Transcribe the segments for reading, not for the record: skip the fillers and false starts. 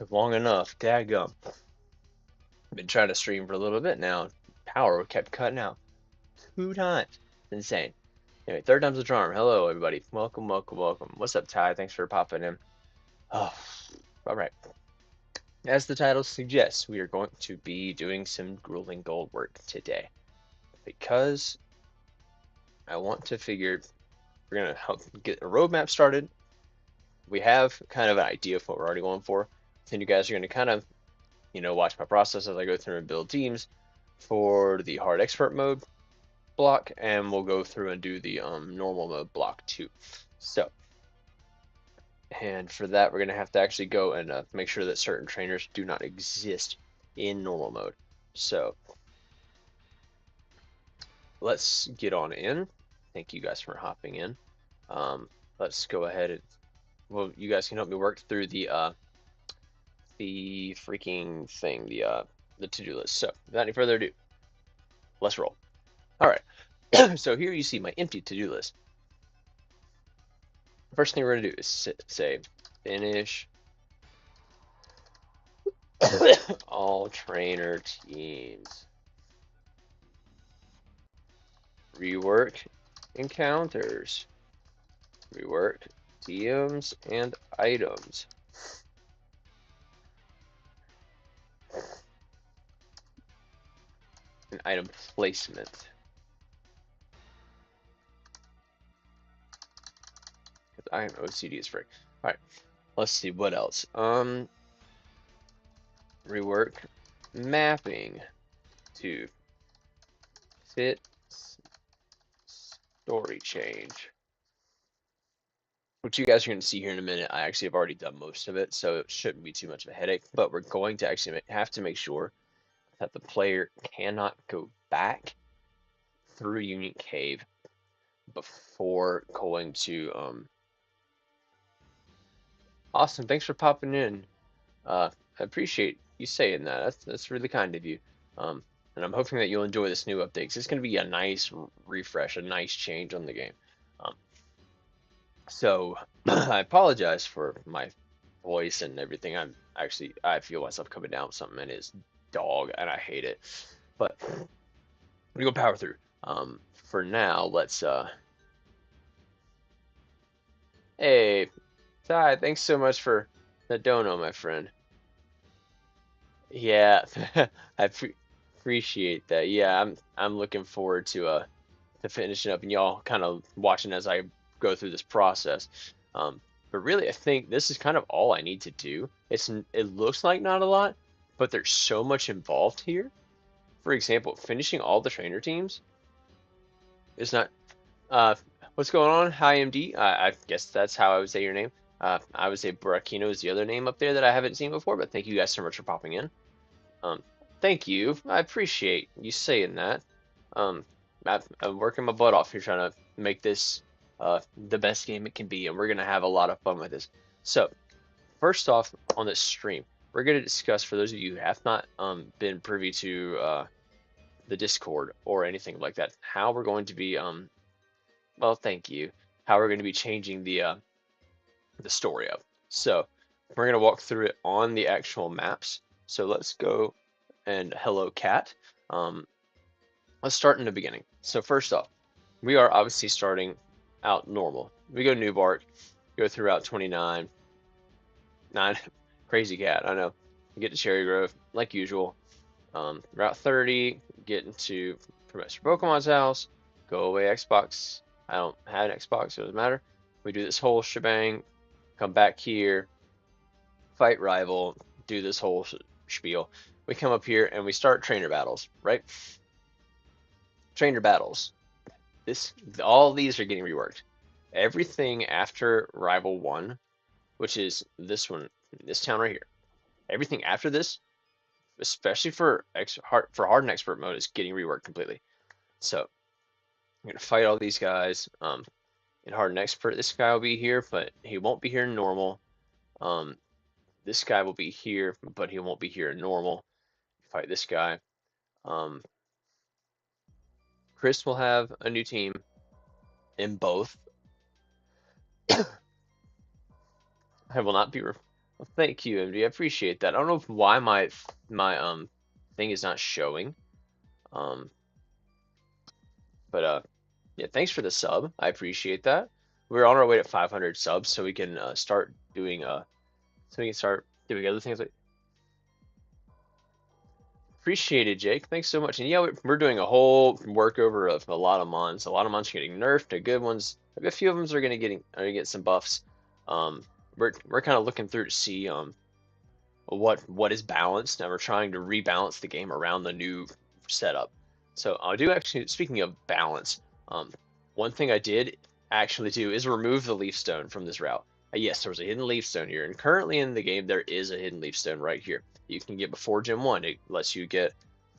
Long enough. Dadgum. Been trying to stream for a little bit now. Power kept cutting out 2 times. Insane. Anyway, third time's the charm. Hello, everybody. Welcome, welcome, welcome. What's up, Ty? Thanks for popping in. Oh, all right. As the title suggests, we are going to be doing some grueling gold work today because I want to figure we're gonna help get a roadmap started. We have kind of an idea of what we're already going for. Then you guys are gonna kind of, watch my process as I go through and build teams for the hard expert mode block, and we'll go through and do the normal mode block too. So, and for that, we're gonna have to actually go and make sure that certain trainers do not exist in normal mode. So let's get on in. Thank you guys for hopping in. Let's go ahead and well, you guys can help me work through the freaking thing, the to-do list. So without any further ado, let's roll. All right. So here you see my empty to-do list. First thing we're gonna do is say finish all trainer teams. Rework encounters. Rework TMs and items. And item placement. Because I am OCD as frick. Alright, let's see what else. Rework mapping to fit story change. Which you guys are going to see here in a minute. I actually have already done most of it, so it shouldn't be too much of a headache. But we're going to actually have to make sure that the player cannot go back through Union Cave before going to Austin, thanks for popping in. I appreciate you saying that. That's really kind of you. And I'm hoping that you'll enjoy this new update 'cause it's going to be a nice refresh, a nice change on the game. Um, so I apologize for my voice and everything. I feel myself coming down with something and it's dog and I hate it. But we go power through. For now, let's hey Ty, thanks so much for the dono, my friend. Yeah, appreciate that. Yeah, I'm looking forward to finishing up and y'all kind of watching as I go through this process. But really, I think this is kind of all I need to do. It looks like not a lot, but there's so much involved here. For example, finishing all the trainer teams is not. Uh, what's going on? Hi, MD. I guess that's how I would say your name. I would say Burakino is the other name up there that I haven't seen before, but thank you guys so much for popping in. Um, Thank you. I appreciate you saying that. Um, I'm working my butt off here trying to make this the best game it can be, and we're gonna have a lot of fun with this. So, first off, on this stream, we're gonna discuss for those of you who have not been privy to the Discord or anything like that, how we're going to be well, thank you, how we're going to be changing the story up. So, we're gonna walk through it on the actual maps. So let's go and hello cat. Um, let's start in the beginning. So first off, we are obviously starting out normal. We go New Bark, go through Route 29, 9, crazy cat, I know. Get to Cherry Grove, like usual. Route 30, get into Professor Pokemon's house, go away Xbox. I don't have an Xbox, so it doesn't matter. We do this whole shebang, come back here, fight rival, do this whole spiel. We come up here and we start trainer battles, right? Trainer battles. All these are getting reworked. Everything after Rival 1, which is this one, this town right here. Everything after this, especially for hard and expert mode, is getting reworked completely. So I'm gonna fight all these guys. In hard and expert, this guy will be here, but he won't be here in normal. This guy will be here, but he won't be here in normal. Fight this guy. Um, Chris will have a new team in both. I will not be Well, thank you, MD. I appreciate that. I don't know why my thing is not showing. Um, but yeah, thanks for the sub. I appreciate that. We're on our way to 500 subs, so we can start doing so we can start doing other things like appreciate it, Jake. Thanks so much. And yeah, we're doing a whole workover of a lot of mons. A lot of mons are getting nerfed. The good ones, a few of them are gonna get some buffs. Um, we're kind of looking through to see what is balanced, and we're trying to rebalance the game around the new setup. So I do actually, speaking of balance, um, one thing I did actually do is remove the leaf stone from this route. Yes, there was a hidden leaf stone here, and currently in the game there is a hidden leaf stone right here. You can get before Gym 1. It lets you get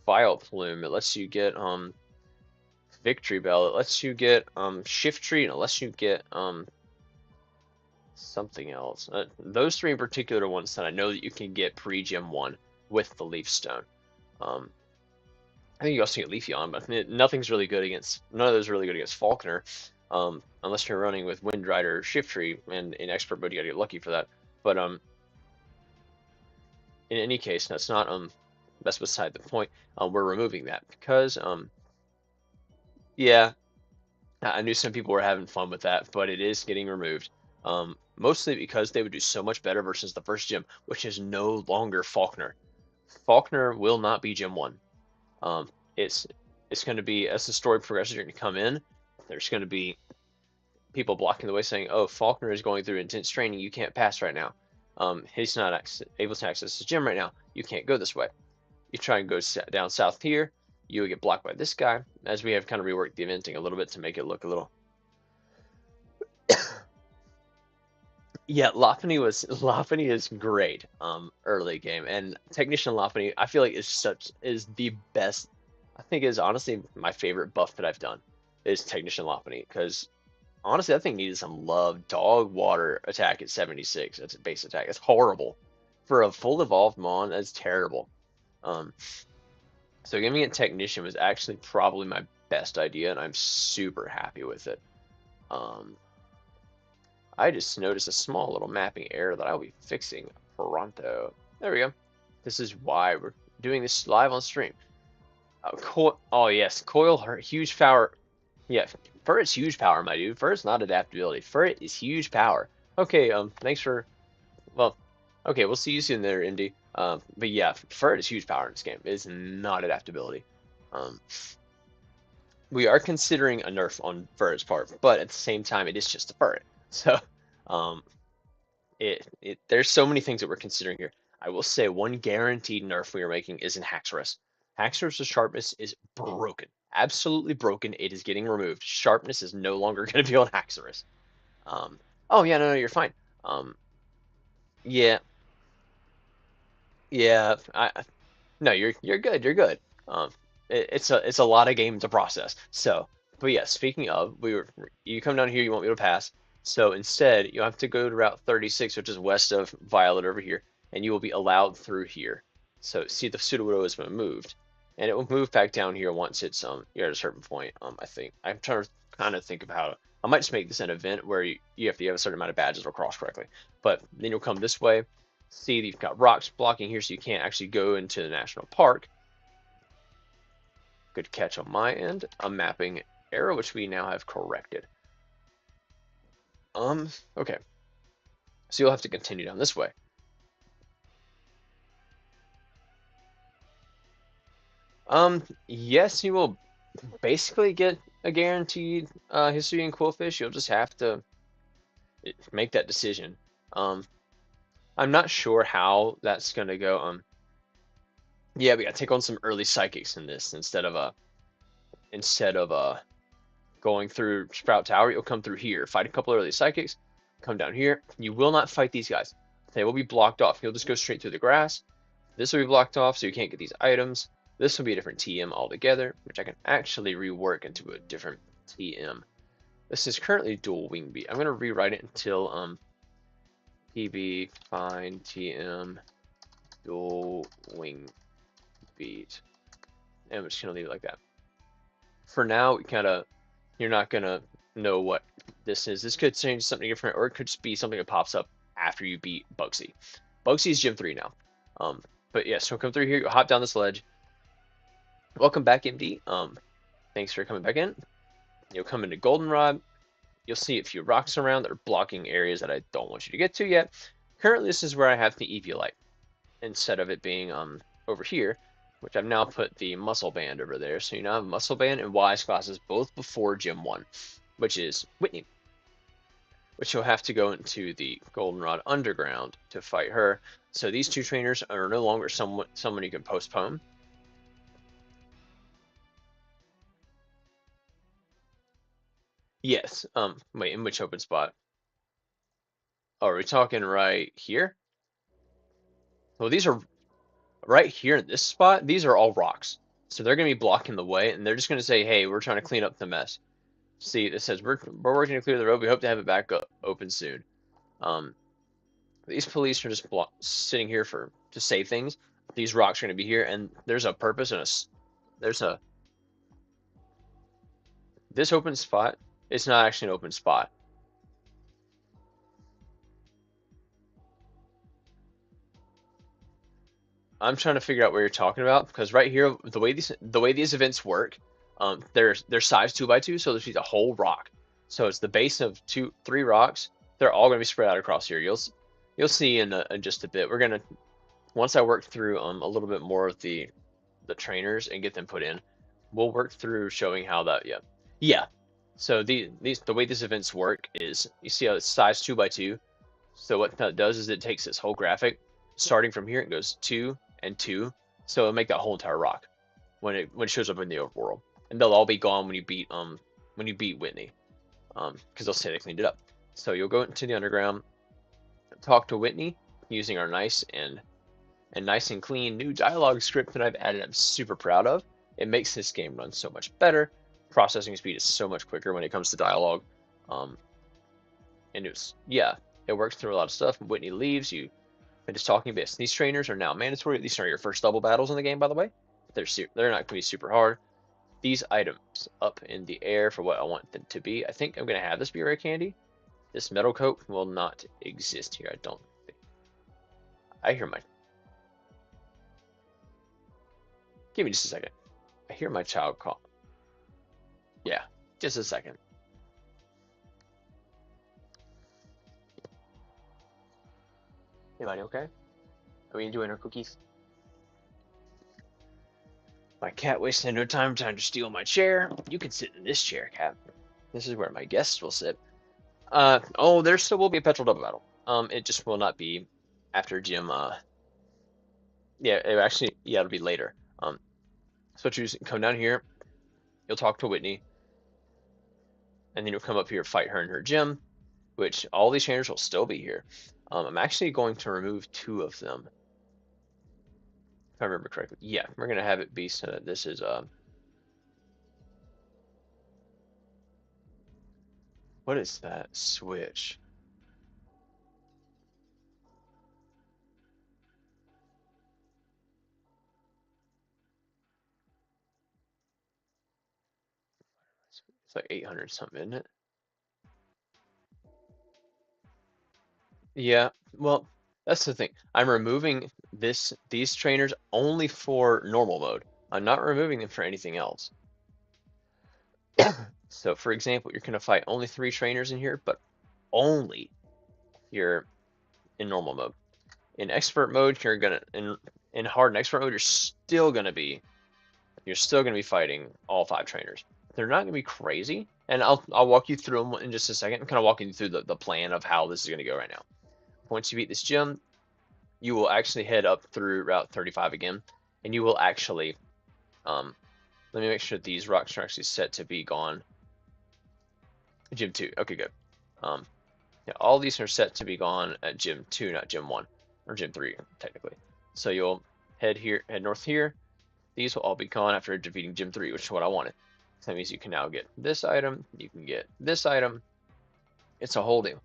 File Plume. It lets you get Victory Bell. It lets you get Shift Tree, and it lets you get something else. Those three in particular are ones that I know that you can get pre-Gym 1 with the Leaf Stone. Um, I think you also get Leafeon, but nothing's really good against, none of those are really good against Falconer, unless you're running with Windrider or Shift Tree, and in Expert Mode you gotta get lucky for that. But in any case, that's beside the point. We're removing that because yeah, I knew some people were having fun with that, but it is getting removed. Mostly because they would do so much better versus the first gym, which is no longer Faulkner. Faulkner will not be Gym 1. Um, it's it's going to be, as the story progresses, you're going to come in. There's going to be people blocking the way, saying, "Oh, Faulkner is going through intense training. You can't pass right now. He's not able to access the gym right now. You can't go this way." You try and go down south here. You will get blocked by this guy, as we have kind of reworked the eventing a little bit to make it look a little. Yeah, Lopunny is great early game, and Technician Lopunny I feel like is the best. I think is honestly my favorite buff that I've done is Technician Lopunny, because honestly I think needed some love. Dog Water attack at 76. That's a base attack. It's horrible for a full evolved Mon. That's terrible. Um, so giving it Technician was actually probably my best idea, and I'm super happy with it. Um, I just noticed a small little mapping error that I'll be fixing pronto. There we go. This is why we're doing this live on stream. Oh yes, Coil, huge power. Yeah, Furret's huge power, my dude. Furret's not adaptability. Furret is huge power. Okay, thanks for, well, okay, we'll see you soon there, Indy. But yeah, Furret is huge power in this game. It is not adaptability. Um, we are considering a nerf on Furret's part, but at the same time, it is just a Furret. So, um, there's so many things that we're considering here. I will say one guaranteed nerf we are making is in Haxorus. Haxorus' sharpness is broken. Absolutely broken. It is getting removed. Sharpness is no longer going to be on Haxorus. Um, oh yeah, no, you're fine. Um, yeah, yeah. No, you're good. You're good. Um, it's a lot of game to process. So, but yeah, speaking of, you come down here, you want me to pass. So instead, you have to go to Route 36, which is west of Violet over here, and you will be allowed through here. So see, the Sudowoodo has been moved, and it will move back down here once it's you're at a certain point. I think I'm trying to kind of think of how I might just make this an event where you have a certain amount of badges or cross correctly. But then you'll come this way. See, you've got rocks blocking here, so you can't actually go into the national park. Good catch on my end. A mapping error, which we now have corrected. Okay. So you'll have to continue down this way. Yes, you will basically get a guaranteed history and Quillfish. You'll just have to make that decision. I'm not sure how that's gonna go. Yeah, we gotta take on some early psychics in this instead of going through Sprout Tower. You'll come through here, fight a couple early psychics, come down here. You will not fight these guys. They will be blocked off. You'll just go straight through the grass. This will be blocked off, so you can't get these items. This will be a different TM altogether, which I can actually rework into a different TM. This is currently dual wing beat. I'm gonna rewrite it until PB find TM dual wing beat, and I'm just gonna leave it like that. For now, you're not gonna know what this is. This could change something different, or it could just be something that pops up after you beat Bugsy. Bugsy's Gym 3 now. But yeah, so come through here, hop down this ledge. Welcome back, MD. Thanks for coming back in. You'll come into Goldenrod. You'll see a few rocks around that are blocking areas that I don't want you to get to yet. Currently, this is where I have the Eviolite instead of it being over here, which I've now put the muscle band over there. So you now have muscle band and wise classes both before Gym 1, which is Whitney, which you'll have to go into the Goldenrod Underground to fight her. So these two trainers are no longer someone you can postpone. Yes. Wait, in which open spot? Oh, are we talking right here? Well, these are right here in this spot. These are all rocks. So they're going to be blocking the way, and they're just going to say, hey, we're trying to clean up the mess. See, it says, we're working to clear the road. We hope to have it back open soon. These police are just sitting here to say things. These rocks are going to be here, and there's a purpose and this open spot. It's not actually an open spot. I'm trying to figure out what you're talking about because right here, the way these events work, they're size 2x2, so there's a whole rock. So it's the base of three rocks. They're all going to be spread out across here. You'll see in just a bit. We're gonna once I work through a little bit more of the trainers and get them put in, we'll work through showing how that yeah. So the way these events work is you see how it's size 2x2. So what that does is it takes this whole graphic, starting from here, it goes 2 and 2. So it'll make that whole entire rock when it shows up in the overworld, and they'll all be gone when you beat Whitney, because they'll say they cleaned it up. So you'll go into the underground, talk to Whitney using our nice and clean new dialogue script that I've added. I'm super proud of. It makes this game run so much better. Processing speed is so much quicker when it comes to dialogue. And it works through a lot of stuff. Whitney leaves, you finish talking bits. These trainers are now mandatory. These are your first double battles in the game, by the way. They're not going to be super hard. These items up in the air for what I want them to be. I think I'm going to have this be rare candy. This metal coat will not exist here, I don't think. I hear my... Give me just a second. I hear my child call. Yeah, just a second. Anybody okay? Are we enjoying our cookies? My cat wasted no time trying to steal my chair. You can sit in this chair, cat. This is where my guests will sit. Oh, there still will be a petrol double battle. It just will not be after Jim. Yeah, it'll be later. So you come down here, you'll talk to Whitney, and then you'll come up here, fight her in her gym, which all these trainers will still be here. I'm actually going to remove 2 of them, if I remember correctly. Yeah, we're gonna have it be so that this is what is that switch? It's like 800 something, isn't it? Yeah, well, that's the thing. I'm removing these trainers only for normal mode. I'm not removing them for anything else. So, for example, you're gonna fight only 3 trainers in here, but only you're in normal mode. In expert mode, you're gonna in hard and expert mode, you're still gonna be fighting all 5 trainers. They're not gonna be crazy, and I'll walk you through them in just a second. I'm kind of walking you through the plan of how this is gonna go right now. Once you beat this gym, you will actually head up through Route 35 again, and you will actually, let me make sure these rocks are actually set to be gone. Gym 2, okay, good. Yeah, all these are set to be gone at Gym 2, not Gym 1, or Gym 3, technically. So you'll head north here. These will all be gone after defeating Gym 3, which is what I wanted. So that means you can now get this item, you can get this item. It's a whole deal.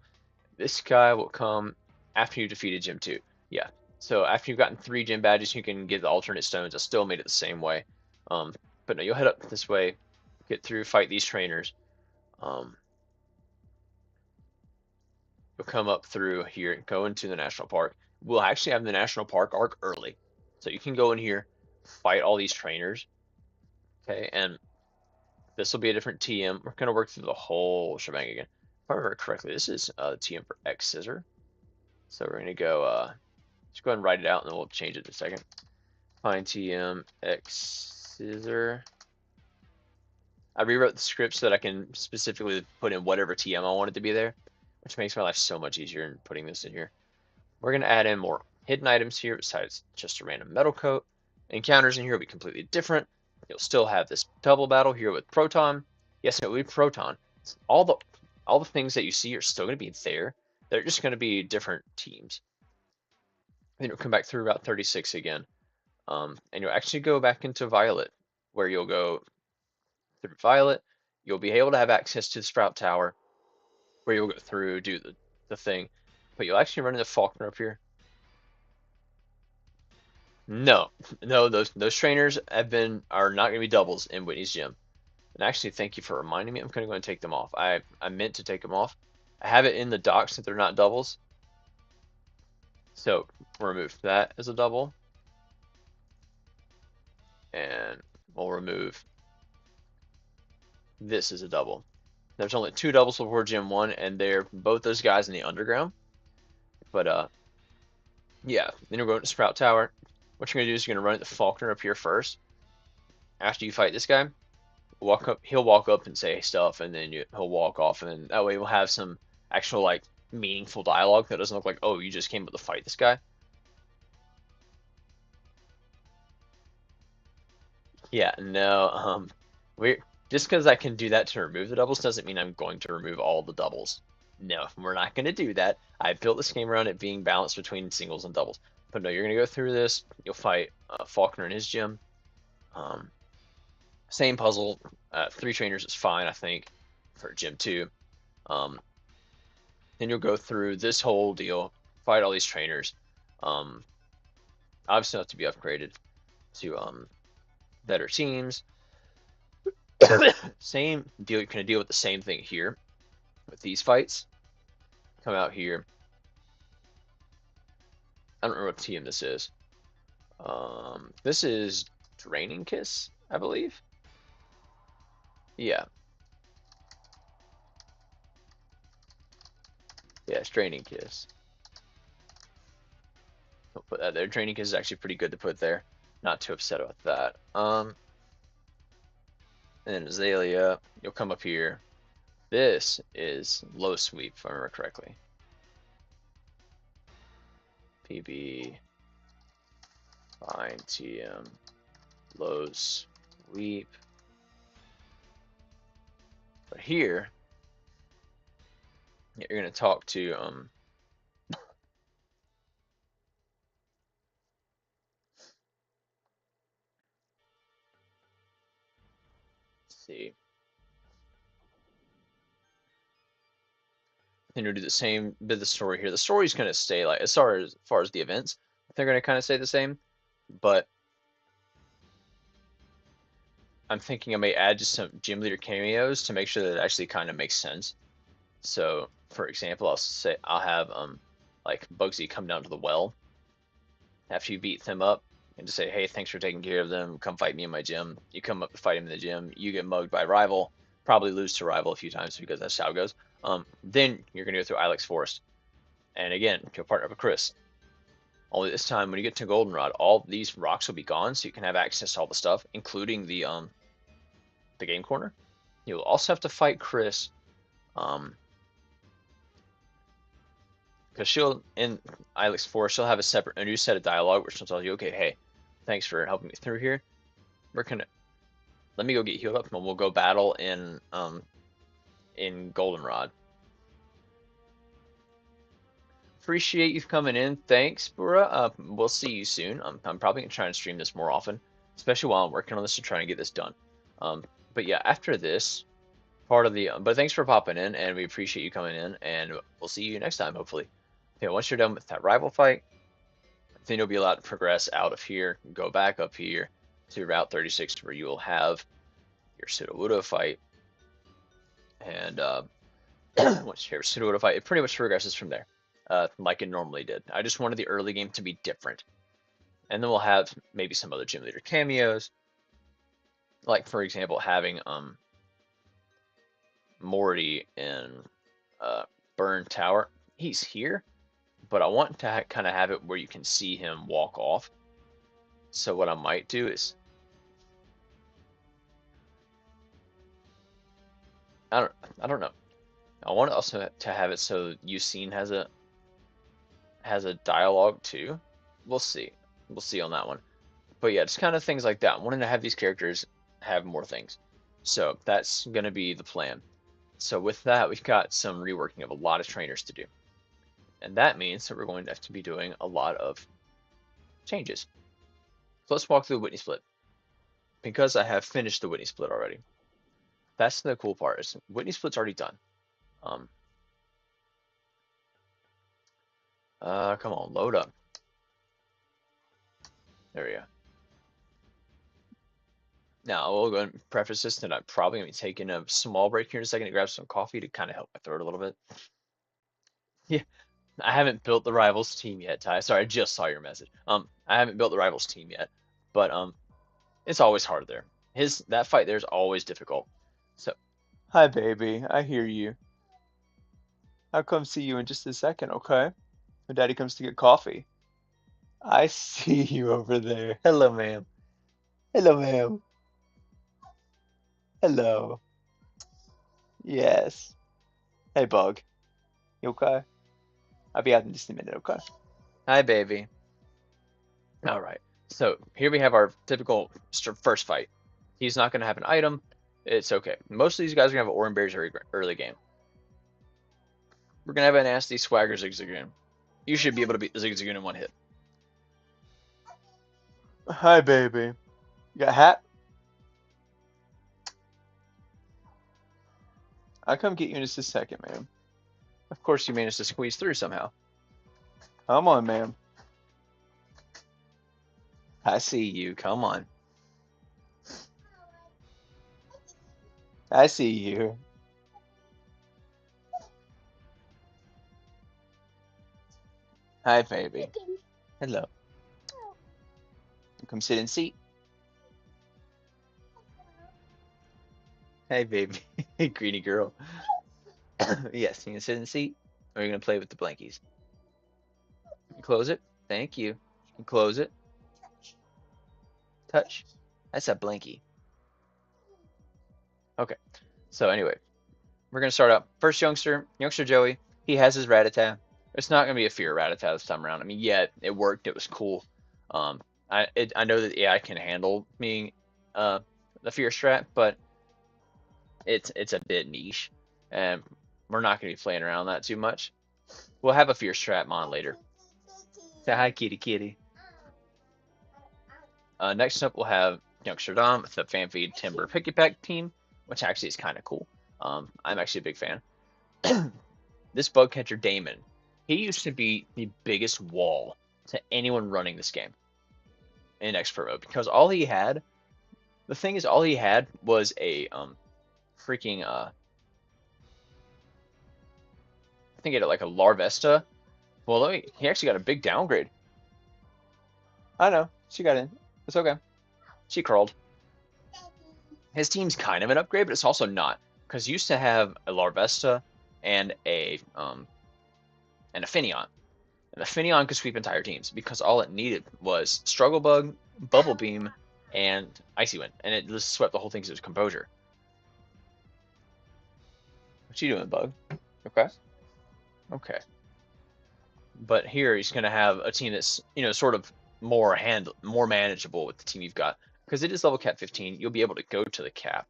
This guy will come after you defeated Gym 2. Yeah, so after you've gotten 3 gym badges, you can get the alternate stones. I still made it the same way. But no, you'll head up this way, get through, fight these trainers. You'll come up through here, go into the national park, we'll actually have the national park arc early. So you can go in here, fight all these trainers, okay, and this will be a different TM. We're going to work through the whole shebang again. If I remember correctly, this is the TM for X Scissor. So we're going to go, just go ahead and write it out and then we'll change it in a second. Find TM X Scissor. I rewrote the script so that I can specifically put in whatever TM I want it to be there, which makes my life so much easier in putting this in here. We're going to add in more hidden items here besides just a random metal coat. Encounters in here will be completely different. You'll still have this double battle here with Proton. Yes, it will be Proton. All the things that you see are still going to be there. They're just going to be different teams. Then you'll come back through Route 36 again. And you'll actually go back into Violet, where you'll go through Violet. You'll be able to have access to the Sprout Tower, where you'll go through, do the thing. But you'll actually run into Faulkner up here. No, no, those trainers are not going to be doubles in Whitney's gym. And actually, thank you for reminding me. I'm going to go and take them off. I meant to take them off. I have it in the docs that they're not doubles. So we'll remove that as a double. And we'll remove this as a double. There's only 2 doubles before Gym 1, and they're both those guys in the underground. But yeah, then you're going to Sprout Tower. What you're going to do is you're going to run the Faulkner up here first. After you fight this guy, walk up, he'll walk up and say stuff, and then he'll walk off, and then that way we'll have some actual like meaningful dialogue that doesn't look like, oh, you just came up to fight this guy. Yeah, no, we just because I can do that to remove the doubles doesn't mean I'm going to remove all the doubles. No, we're not going to do that. I built this game around it being balanced between singles and doubles. But no, you're going to go through this. You'll fight Faulkner in his gym. Same puzzle. 3 trainers is fine, I think, for Gym 2. Then you'll go through this whole deal, fight all these trainers. Obviously, have to be upgraded to better teams. Same deal. You're going to deal with the same thing here with these fights. Come out here. I don't remember what TM this is. This is Draining Kiss, I believe. Yeah. Yeah, it's Draining Kiss. I'll put that there. Draining Kiss is actually pretty good to put there. Not too upset about that. And then Azalea, you'll come up here. This is Low Sweep, if I remember correctly. PB, Fine, TM, Low Sweep. But here, you're going to talk to, let's see. Then you'll do the same bit of the story here. The story's going to stay like, as far as the events, they're going to kind of stay the same. But I'm thinking I may add just some gym leader cameos to make sure that it actually kind of makes sense. So, for example, I'll have like Bugsy come down to the well after you beat them up and just say, hey, thanks for taking care of them. Come fight me in my gym. You come up to fight him in the gym. You get mugged by rival. Probably lose to rival a few times because that's how it goes. Then you're gonna go through Ilex Forest, and again, you'll partner up with Chris. Only this time, when you get to Goldenrod, all these rocks will be gone, so you can have access to all the stuff, including the game corner. You'll also have to fight Chris, because she'll in Ilex Forest, she'll have a new set of dialogue where she'll tell you, okay, hey, thanks for helping me through here. We're gonna let me go get healed up, and we'll go battle in Goldenrod. Appreciate you coming in. Thanks, Bura. We'll see you soon. I'm probably gonna try and stream this more often, especially while I'm working on this to try and get this done. But yeah, after this part of the, but thanks for popping in, and we appreciate you coming in, and we'll see you next time, hopefully. Okay, once you're done with that rival fight, then you'll be allowed to progress out of here, go back up here to Route 36, where you will have your Sudowoodo fight, and once you have your Sudowoodo fight, it pretty much progresses from there. like it normally did. I just wanted the early game to be different. And then we'll have maybe some other gym leader cameos, like for example having Morty in uh, Burn Tower. He's here, but I want to kind of have it where you can see him walk off. So what I might do is I don't I don't know. I want also to have it so Yusin has a dialogue too. We'll see. We'll see on that one. But yeah, just kind of things like that. I wanted to have these characters have more things. So that's going to be the plan. So with that, we've got some reworking of a lot of trainers to do. And that means that we're going to have to be doing a lot of changes. So let's walk through the Whitney split. Because I have finished the Whitney split already. That's the cool part, is Whitney split's already done. Um, Come on, load up. There we go. Now, I will go and preface this that I'm probably going to be taking a small break here in a second to grab some coffee to kind of help my throat a little bit. Yeah, I haven't built the Rivals team yet, Ty. Sorry, I just saw your message. I haven't built the Rivals team yet, but it's always hard there. That fight there is always difficult. So, hi, baby. I hear you. I'll come see you in just a second, okay? When Daddy comes to get coffee. I see you over there. Hello, ma'am. Hello, ma'am. Hello. Yes. Hey, Bug. You okay? I'll be out in just a minute, okay? Hi, baby. All right. So here we have our typical first fight. He's not going to have an item. It's okay. Most of these guys are going to have Oran Berries early game. We're going to have a nasty Swagger Zigzagoon. You should be able to beat the Zigzagoon in one hit. Hi, baby. You got a hat? I'll come get you in just a second, ma'am. Of course you managed to squeeze through somehow. Come on, ma'am. I see you. Come on. I see you. Hi, baby. Hello. Come sit and seat. Hey, baby. Hey, greedy girl. Yes, you can sit in the seat, or you're going to play with the blankies. Close it. Thank you. Close it. Touch. That's a blankie. Okay. So anyway, we're going to start out. First youngster Joey. He has his Rattata. It's not going to be a fear Rattata this time around. I mean, yeah, it worked. It was cool. I know that AI can handle being the fear strat, but it's a bit niche, and we're not going to be playing around that too much. We'll have a fear strat mon later. Say hi, kitty kitty. Next up, we'll have Youngster Dom with the Fanfeed Timber Picky Pack team, which actually is kind of cool. I'm actually a big fan. This bug catcher Damon, he used to be the biggest wall to anyone running this game in expert mode, because all he had was a freaking I think he had like a Larvesta. Well, he actually got a big downgrade. I know, she got in. It's okay. She crawled. His team's kind of an upgrade, but it's also not, because he used to have a Larvesta and a Finneon. And the Finneon could sweep entire teams because all it needed was Struggle Bug, Bubble Beam, and Icy Wind, and it just swept the whole thing because it was Composure. What you doing, Bug? Okay. Okay. But here he's gonna have a team that's sort of more manageable with the team you've got, because it is level cap 15. You'll be able to go to the cap,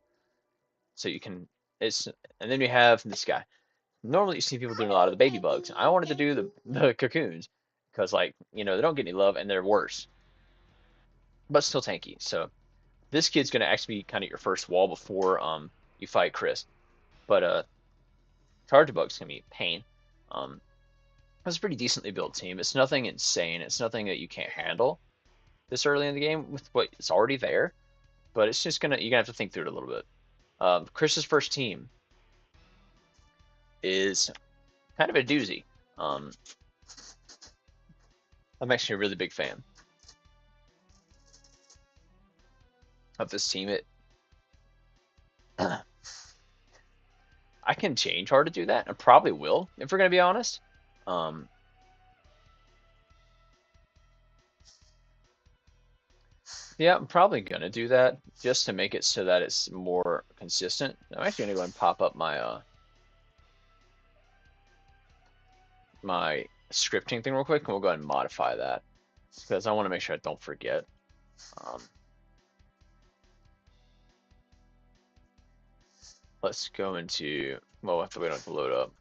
so you can. And then we have this guy. Normally you see people doing a lot of the baby bugs. I wanted to do the cocoons because they don't get any love and they're worse, but still tanky. So this kid's gonna actually be kind of your first wall before you fight Chris. But Charge Bug's gonna be pain. It's a pretty decently built team. It's nothing insane. It's nothing that you can't handle this early in the game with what's already there. But it's just you're gonna have to think through it a little bit. Chris's first team is kind of a doozy. I'm actually a really big fan of this team. It I can change hard to do that. I probably will, if we're gonna be honest. Um, yeah, I'm probably gonna do that just to make it so that it's more consistent. I'm actually gonna go and pop up my scripting thing real quick, and we'll go ahead and modify that because I want to make sure I don't forget. Um, let's go into, well, we'll have to wait on it to load up.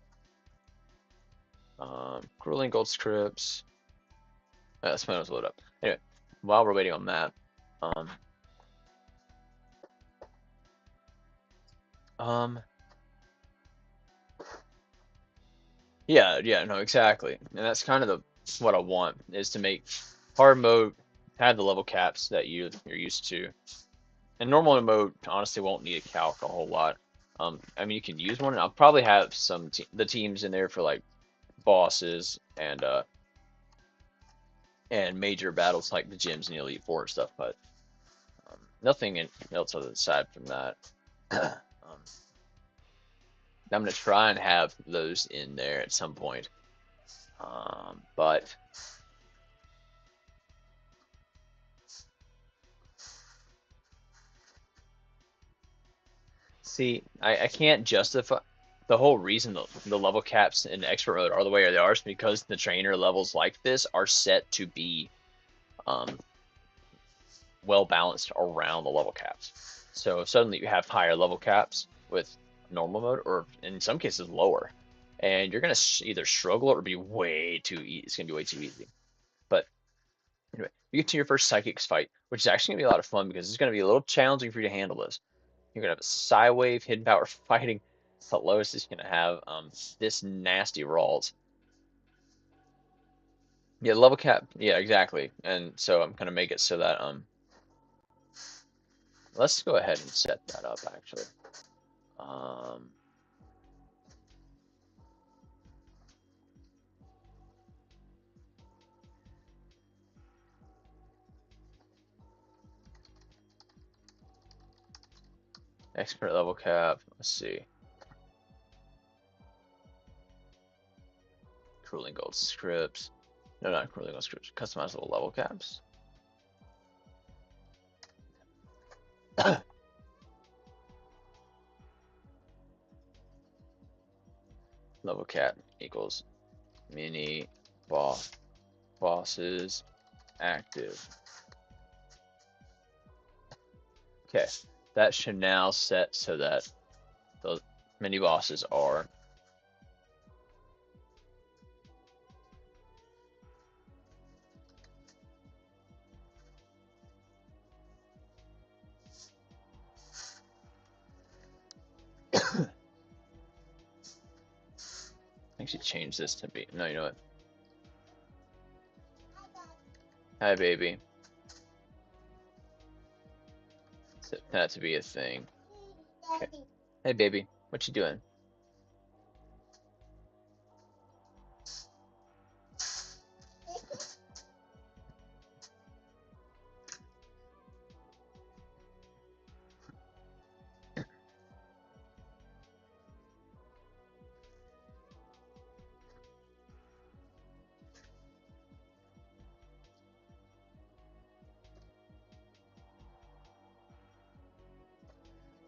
Grueling gold scripts. That's when it was load up. Anyway, while we're waiting on that, um, um, yeah, yeah, no, exactly, and that's kind of the what I want is to make hard mode have the level caps that you're used to, and normal mode honestly won't need a calc a whole lot. I mean you can use one, and I'll probably have some the teams in there for like bosses and major battles like the gyms and the Elite Four and stuff, but nothing else other aside from that. I'm gonna try and have those in there at some point, but see, I can't justify the whole reason the level caps in expert mode are the way they are is because the trainer levels like this are set to be um, well balanced around the level caps. So if suddenly you have higher level caps with normal mode, or in some cases lower, and you're gonna either struggle or be way too easy. It's gonna be way too easy. But anyway, you get to your first psychics fight, which is actually gonna be a lot of fun because it's gonna be a little challenging for you to handle this. You're gonna have a Psy Wave hidden power fighting. Lois is gonna have this nasty Rawls. Yeah, level cap. Yeah, exactly. And so I'm gonna make it so that let's go ahead and set that up actually. Um, expert level cap. Let's see. Cooling gold scripts. No, not cooling gold scripts. Customizable level caps. Level cap equals mini bosses active. Okay, that should now set so that the mini bosses are actually change this to be, no, you know what? Hi, baby. Set that to be a thing. Okay. Hey, baby. What you doing?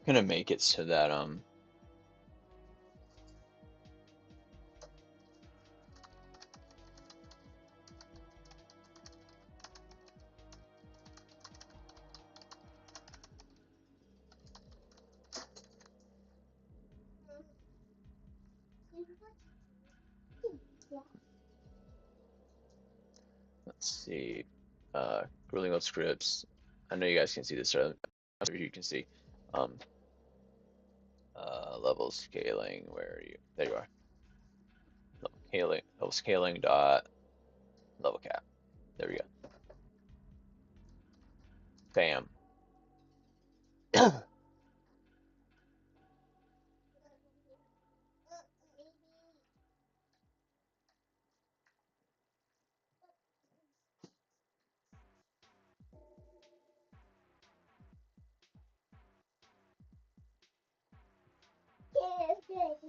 I'm gonna make it so that let's see. Grueling Old scripts. I know you guys can see this. I'm sure you can see. Um, level scaling. Where are you? There you are. Level scaling dot level cap. There we go. Bam.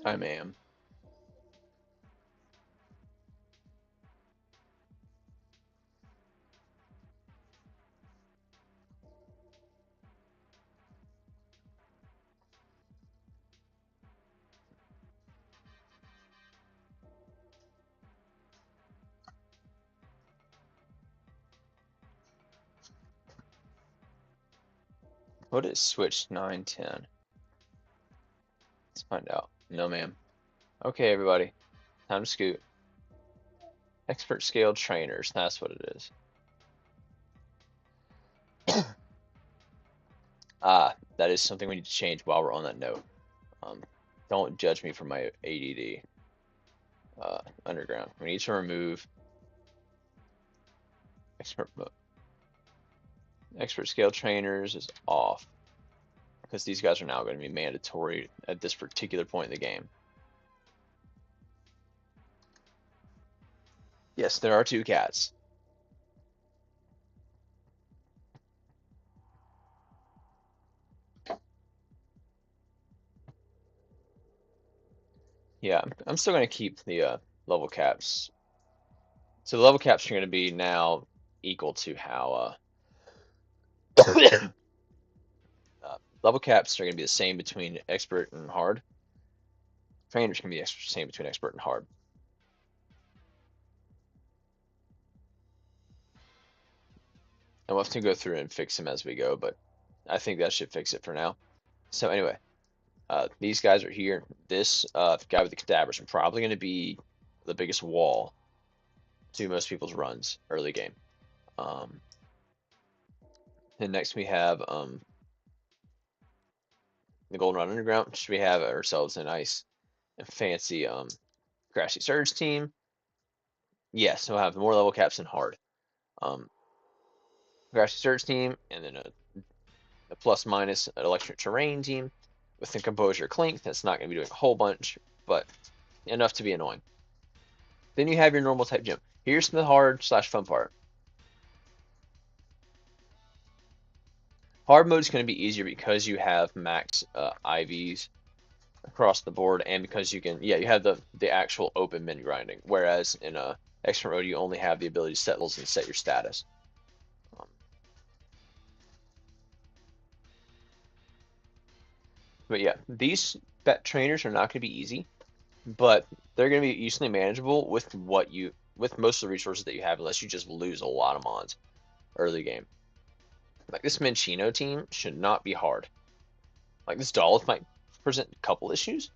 I am. What is switch 910? Let's find out. No, ma'am. Okay, everybody. Time to scoot. Expert scale trainers. That's what it is. That is something we need to change while we're on that note. Um, don't judge me for my ADD. Underground. We need to remove expert expert scale trainers is off because these guys are now going to be mandatory at this particular point in the game. Yes, there are 2 cats. Yeah, I'm still going to keep the level caps. So the level caps are going to be now equal to how level caps are going to be the same between expert and hard. Trainers can be the same between expert and hard. And we'll have to go through and fix them as we go, but I think that should fix it for now. So anyway, these guys are here. This guy with the cadavers are probably going to be the biggest wall to most people's runs early game. And next we have the Golden Run Underground, which we have ourselves a nice and fancy Grassy Surge team. Yes, we'll have more level caps than hard. Grassy Surge team, and then a plus minus electric terrain team with the Composure Clink. That's not going to be doing a whole bunch, but enough to be annoying. Then you have your normal type gym. Here's the hard / fun part. Hard mode is going to be easier because you have max IVs across the board, and because you can, you have the actual open min grinding. Whereas in expert mode, you only have the ability to set levels and set your status. But yeah, these bet trainers are not going to be easy, but they're going to be easily manageable with with most of the resources that you have, unless you just lose a lot of mons early game. Like this Minchino team should not be hard. Like this Dolph might present a couple issues,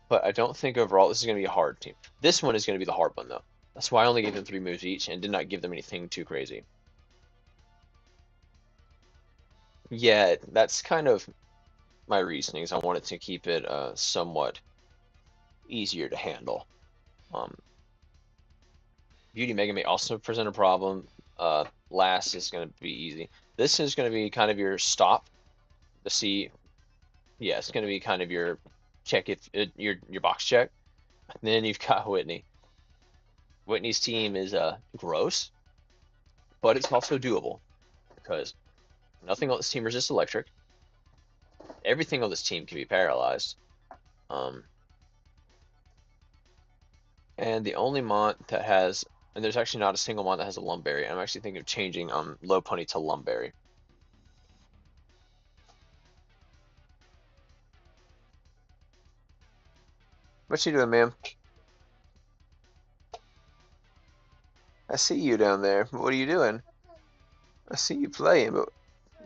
but I don't think overall this is going to be a hard team. This one is going to be the hard one though. That's why I only gave them 3 moves each and did not give them anything too crazy. Yeah, that's kind of my reasonings. I wanted to keep it somewhat easier to handle. Um, Beauty Mega may also present a problem. Last is going to be easy. This is going to be kind of your stop to see. Yeah, it's going to be kind of your check if your box check. And then you've got Whitney. Whitney's team is gross, but it's also doable because nothing on this team resists electric. Everything on this team can be paralyzed. And the only mont that has, and there's actually not a single mont that has a Lumberry. I'm actually thinking of changing Low Pony to Lumberry. What you doing, ma'am? I see you down there. What are you doing? I see you playing, but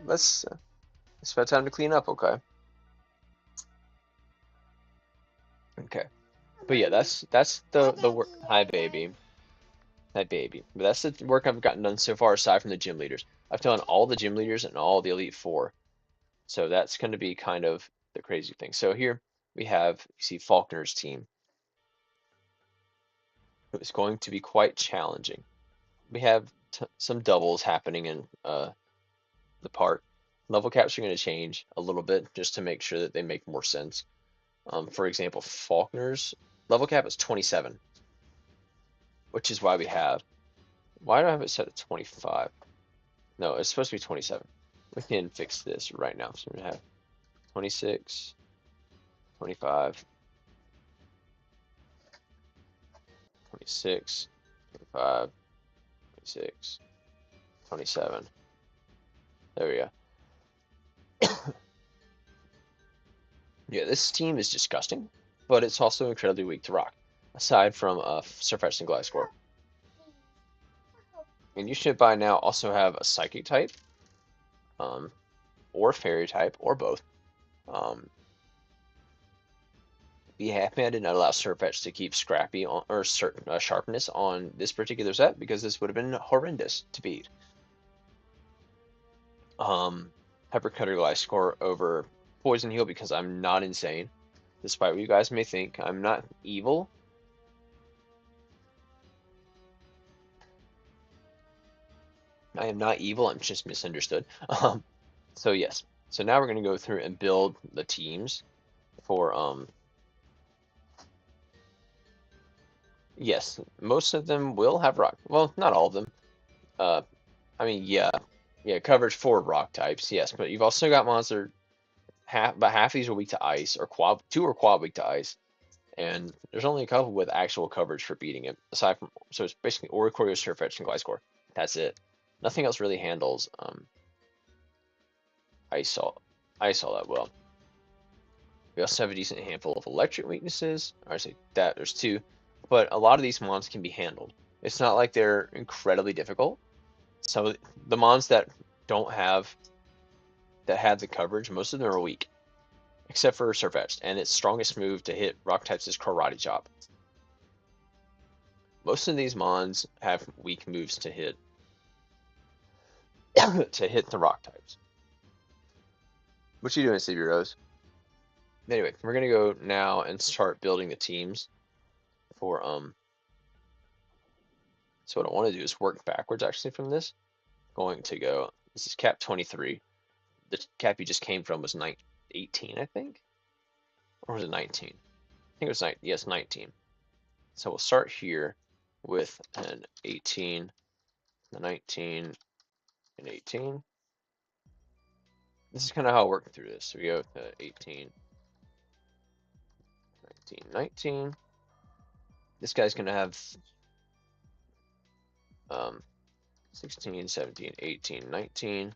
let's it's about time to clean up, okay? Okay. But yeah, that's the work. Hi, baby. Hi, baby. But that's the work I've gotten done so far, aside from the gym leaders. I've done all the gym leaders and all the Elite Four. So that's going to be kind of the crazy thing. So here we have, you see Faulkner's team. It's going to be quite challenging. We have some doubles happening in the part. Level caps are going to change a little bit just to make sure that they make more sense. For example, Faulkner's level cap is 27, which is why we have. Why do I have it set at 25? No, it's supposed to be 27. We can fix this right now. So we're going to have 26, 25, 26, 25, 26, 27. There we go. Yeah, this team is disgusting, but it's also incredibly weak to rock, aside from Surfetch'd and Gliscor. And you should by now also have a Psychic type, um, or Fairy type, or both. Um, be happy I did not allow Surfetch to keep Scrappy on, or certain Sharpness on this particular set, because this would have been horrendous to beat. Pepper Cutter Gliscor over Poison Heal because I'm not insane. Despite what you guys may think, I'm not evil. I am not evil, I'm just misunderstood. So yes. So now we're gonna go through and build the teams for yes, most of them will have rock. Well, not all of them. Uh I mean yeah, coverage for rock types, yes, but you've also got monster about half of these are weak to ice, or two are quad weak to ice. And there's only a couple with actual coverage for beating it, aside from, so it's basically Oricorio, Surfetch, and Gliscor. That's it. Nothing else really handles ice all that well. We also have a decent handful of electric weaknesses. I say that there's two, but a lot of these mons can be handled. It's not like they're incredibly difficult. So the mons that don't have the coverage, most of them are weak, except for Surfetched, and its strongest move to hit rock types is Karate Chop. Most of these mons have weak moves to hit the rock types. What you doing, Stevie Rose? Anyway, we're gonna go now and start building the teams for So what I want to do is work backwards actually from this. Going to go. This is cap 23. The cap you just came from was 18, I think, or was it 19? I think it was 19. Yes, 19. So we'll start here with an 18, a 19, and 18. This is kind of how I work through this. So we go to 18, 19, 19. This guy's gonna have 16, 17, 18, 19,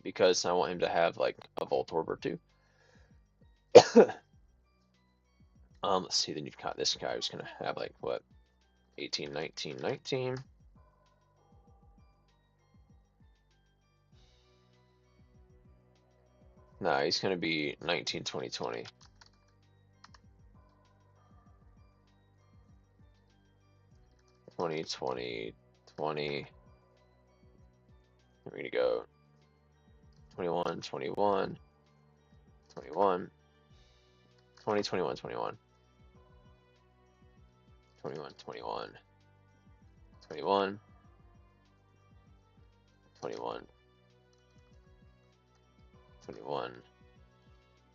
because I want him to have like a Voltorb or two. Let's see, then you've got this guy who's gonna have like what, 18, 19, 19. Nah, he's gonna be 19, 20, 20. 20, 20, 20. We're gonna go 21, 21, 21, 20, 21, 21, 21, 21, 21, 21, 21,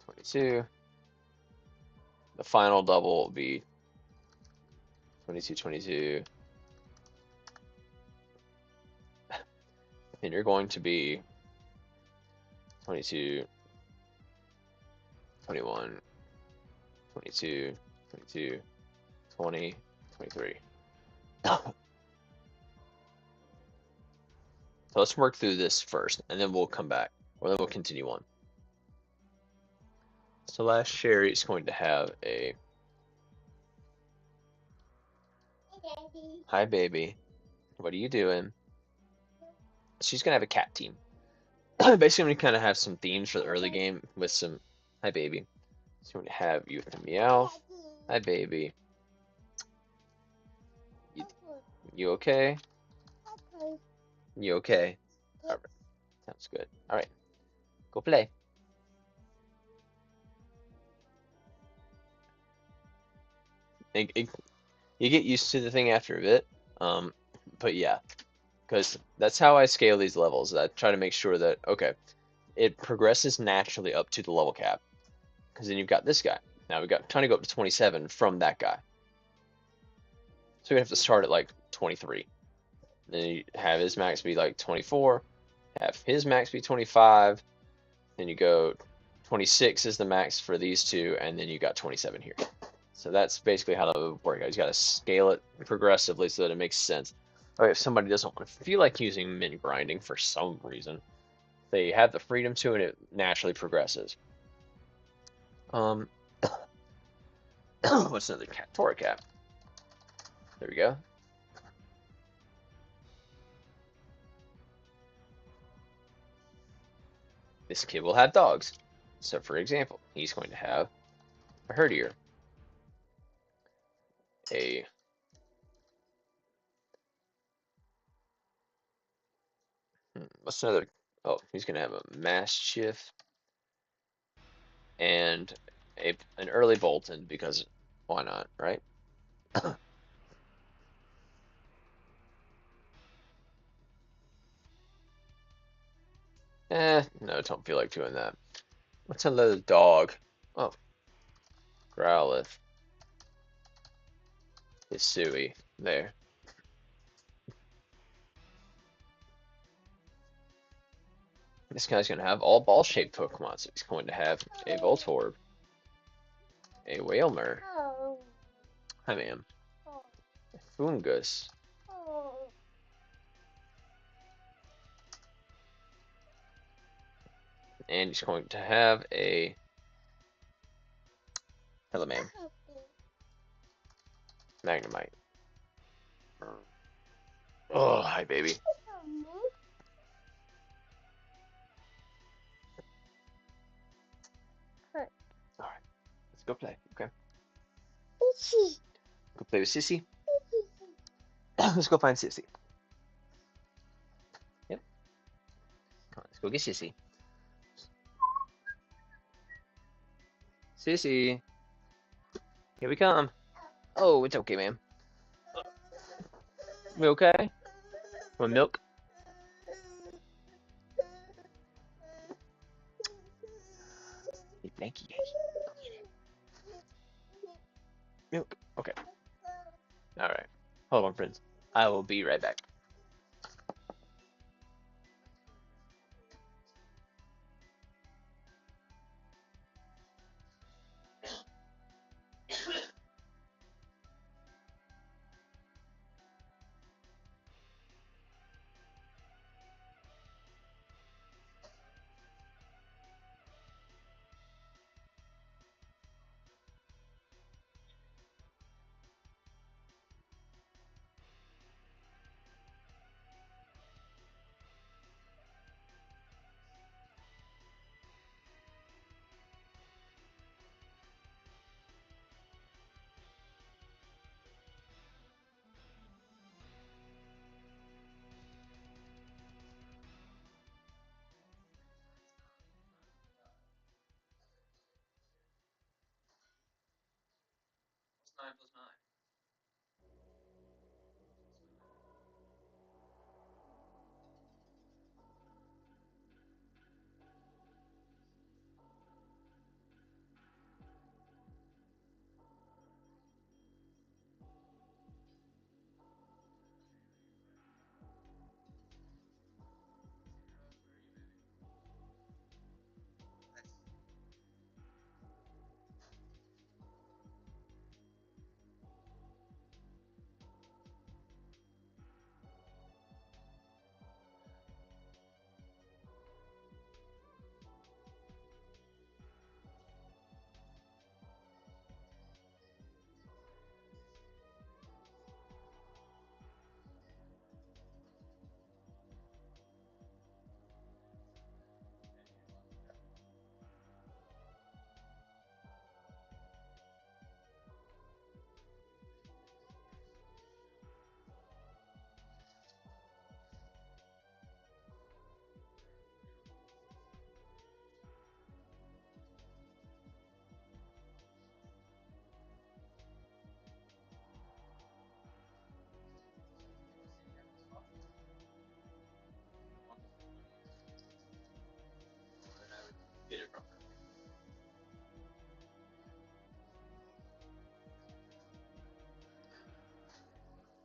22. The final double will be 22, 22. And you're going to be 22, 21, 22, 22, 20, 23. So let's work through this first, and then we'll come back, or then we'll continue on. So last Sherry is going to have a... Hi, baby. What are you doing? She's going to have a cat team. Basically, we kind of have some themes for the early game with some... Hi, baby. So we're going to have you with the meow. Hi, baby. You okay? You okay? All right. Sounds good. All right. Go play. You get used to the thing after a bit. But yeah, because that's how I scale these levels. I try to make sure that, okay, it progresses naturally up to the level cap. Because then you've got this guy. Now we've got trying to go up to 27 from that guy. So we have to start at like 23. Then you have his max be like 24. Have his max be 25. Then you go 26 is the max for these two, and then you got 27 here. So that's basically how that would work. You got to scale it progressively so that it makes sense. Okay, if somebody doesn't want to feel like using mint grinding for some reason, they have the freedom to, and it naturally progresses. Um, what's another cat? Tora cat. There we go. This kid will have dogs. So, for example, he's going to have a herdier, a what's another? Oh, he's going to have a mastiff and an early Bolton because why not, right? No, don't feel like doing that. What's another dog? Oh, Growlithe, Hisui. There. This guy's going to have all ball-shaped Pokemon. So he's going to have a Voltorb, a Wailmer. Hi, ma'am. A Fungus. And he's going to have a hello, ma'am. Magnemite. Oh, hi, baby. All right, let's go play. Okay, go play with Sissy. Let's go find Sissy. Yep. Come on, let's go get Sissy. Sissy, here we come. Oh, it's okay, ma'am. We okay? Want milk? Hey, Blanky, milk. Okay. All right. Hold on, friends. I will be right back.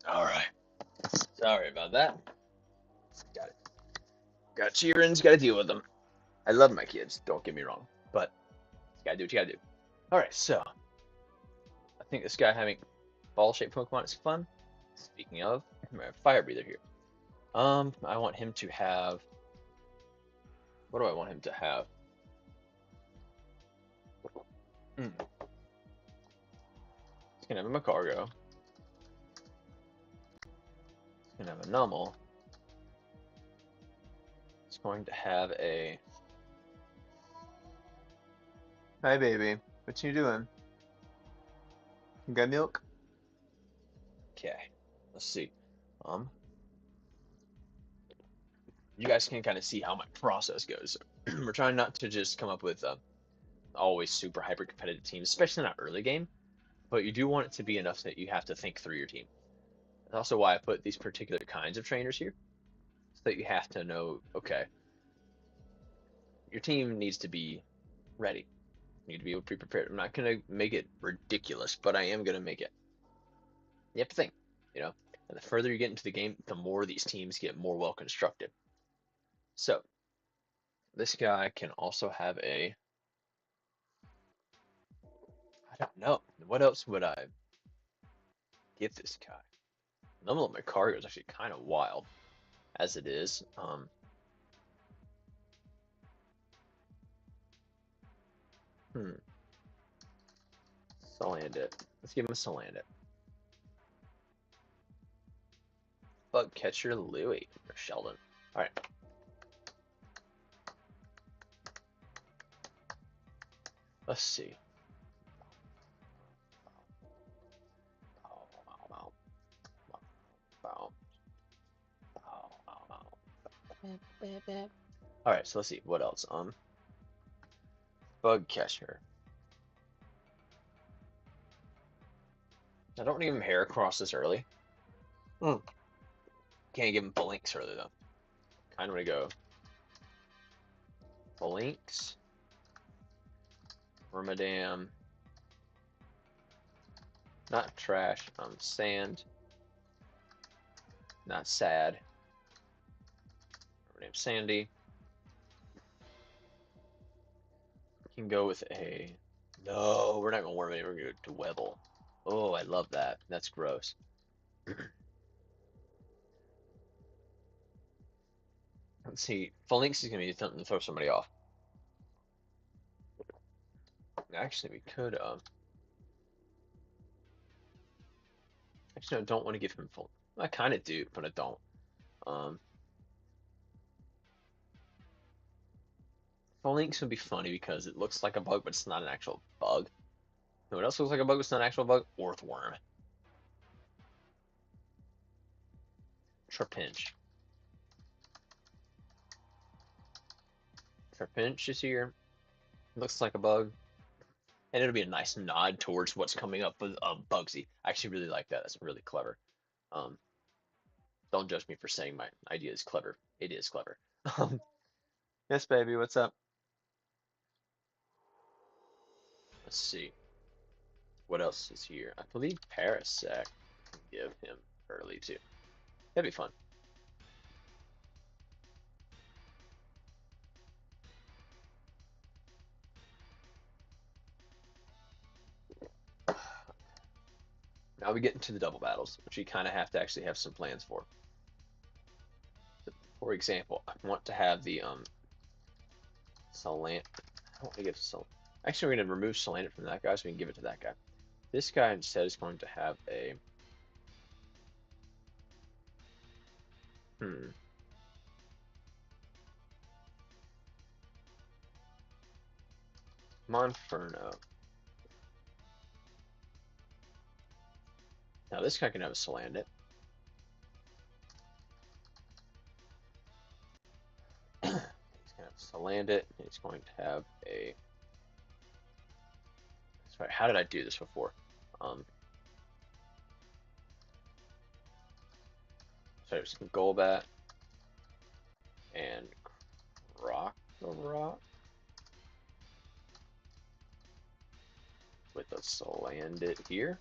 All right. Sorry about that. Got it. Got cheerings. Got to deal with them. I love my kids. Don't get me wrong, but you gotta do what you gotta do. All right. So think this guy having ball-shaped Pokemon is fun. Speaking of, Fire Breather here. I want him to have. What do I want him to have? Hmm. He's gonna have a Macargo. He's gonna have a Numel. He's going to have a. Hi, baby. What you doing? You got milk? Okay. Let's see. Um, you guys can kind of see how my process goes. We're trying not to just come up with always super hyper competitive teams, especially not early game. But you do want it to be enough that you have to think through your team. That's also why I put these particular kinds of trainers here, so that you have to know, okay, your team needs to be ready. You need to be able to be prepared. I'm not gonna make it ridiculous, but I am gonna make it. You have to think, you know. And the further you get into the game, the more these teams get more well constructed. So this guy can also have a. I don't know. What else would I give this guy? Number of my cargo is actually kind of wild as it is. Hmm. Salandit. Let's give him a Salandit. Bug catcher Louie or Sheldon. All right. Let's see. All right. So let's see what else. Bug catcher. I don't need him Heracross this early. Can't give him Blinks early though. Kind of want to go Blinks, Wormadam, not trash. Sand, not sad. Wormadam Sandy. Can go with a. No, we're not gonna Wormadam. We're gonna go to Dwebble. Oh, I love that. That's gross. Let's see. Phalanx is gonna be something to throw somebody off. Actually, we could. Actually, I don't want to give him full. I kind of do, but I don't. Um, Phalanx would be funny because it looks like a bug, but it's not an actual bug. You know what else looks like a bug, but it's not an actual bug? Orthworm. Trapinch. Trapinch is here. Looks like a bug. And it'll be a nice nod towards what's coming up with Bugsy. I actually really like that. That's really clever. Um, don't judge me for saying my idea is clever. It is clever. Yes, baby. What's up? Let's see. What else is here? I believe Parasect can give him early too. That'd be fun. Now we get into the double battles, which we kind of have to actually have some plans for. For example, I want to have the Salant. I want to give Sol. Actually, we're going to remove Salandit from that guy, so we can give it to that guy. This guy instead is going to have a. Hmm. Monferno. Now this guy can have a Salandit. He's going to have a Salandit. He's going to have a. Sorry, how did I do this before? So it's Golbat and Rock with a Salandit here.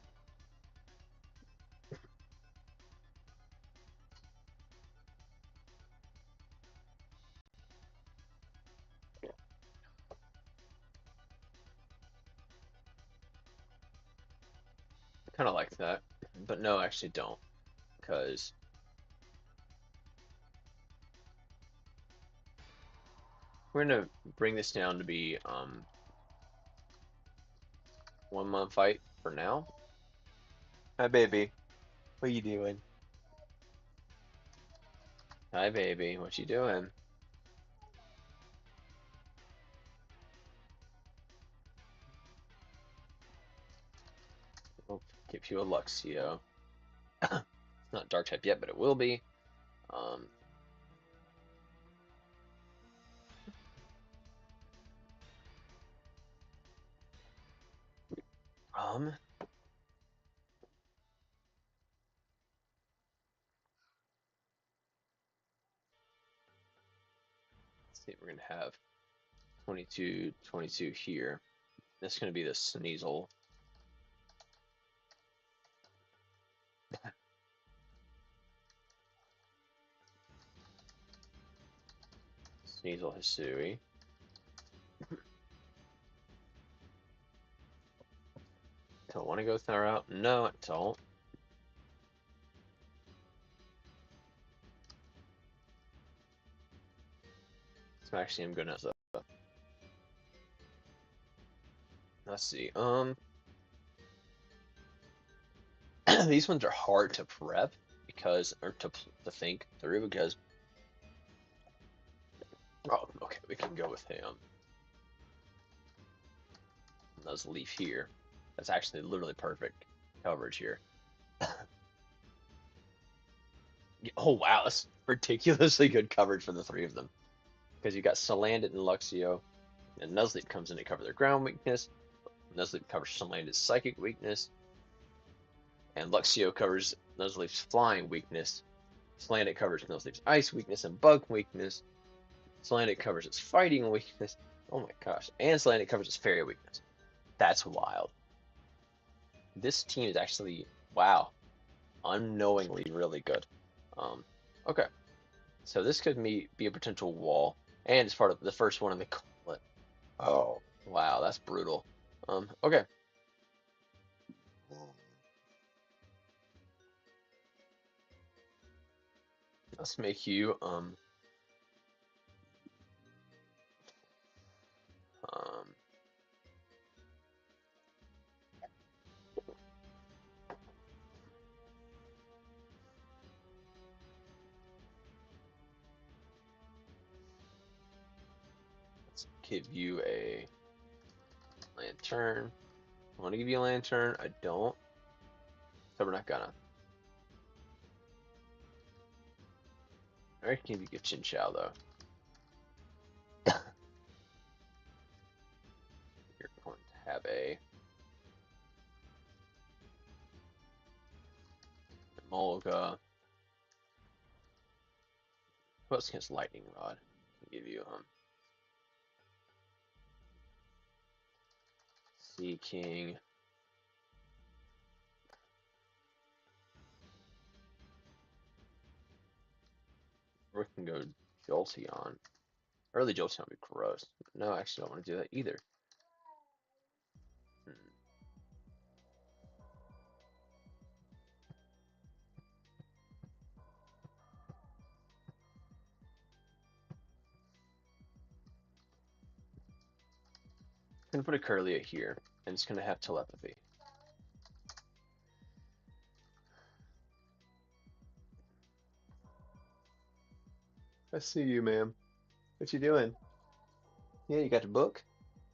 kind of like that. But no, I actually don't. Because we're going to bring this down to be 1 month fight for now. Hi, baby. What you doing? Hi, baby. What you doing? We'll give you a Luxio. It's not dark type yet, but it will be. Um, um, let's see, we're gonna have 22, 22 here. This is gonna be the Sneasel. Sneasel Hisui. Do I want to go that route? No, I don't. So actually, I'm gonna. Let's see. These ones are hard to prep because, or to think through because. Oh, okay. We can go with him. Let's leave here. That's actually literally perfect coverage here. Oh wow, that's ridiculously good coverage for the three of them. Because you got Salandit and Luxio, and Nuzleaf comes in to cover their ground weakness. Nuzleaf covers Salandit's psychic weakness, and Luxio covers Nuzleaf's flying weakness. Salandit covers Nuzleaf's ice weakness and bug weakness. Salandit covers its fighting weakness. Oh my gosh. And Salandit covers its fairy weakness. That's wild. This team is actually, wow, unknowingly really good. Um, okay. So this could be a potential wall, and it's part of the first one in the gauntlet. Oh, wow, that's brutal. Okay. Let's make you um let's give you a lantern. I want to give you a lantern. I don't. So we're not gonna. I can give you a Chinchou though. You're going to have a Molga. Who else against Lightning Rod? I can give you Sea King. Or we can go Jolteon. Early Jolteon would be gross. No, I actually don't want to do that either. Hmm. I'm gonna put a Curlia here, and it's gonna have telepathy. I see you, ma'am. What you doing? Yeah, you got your book?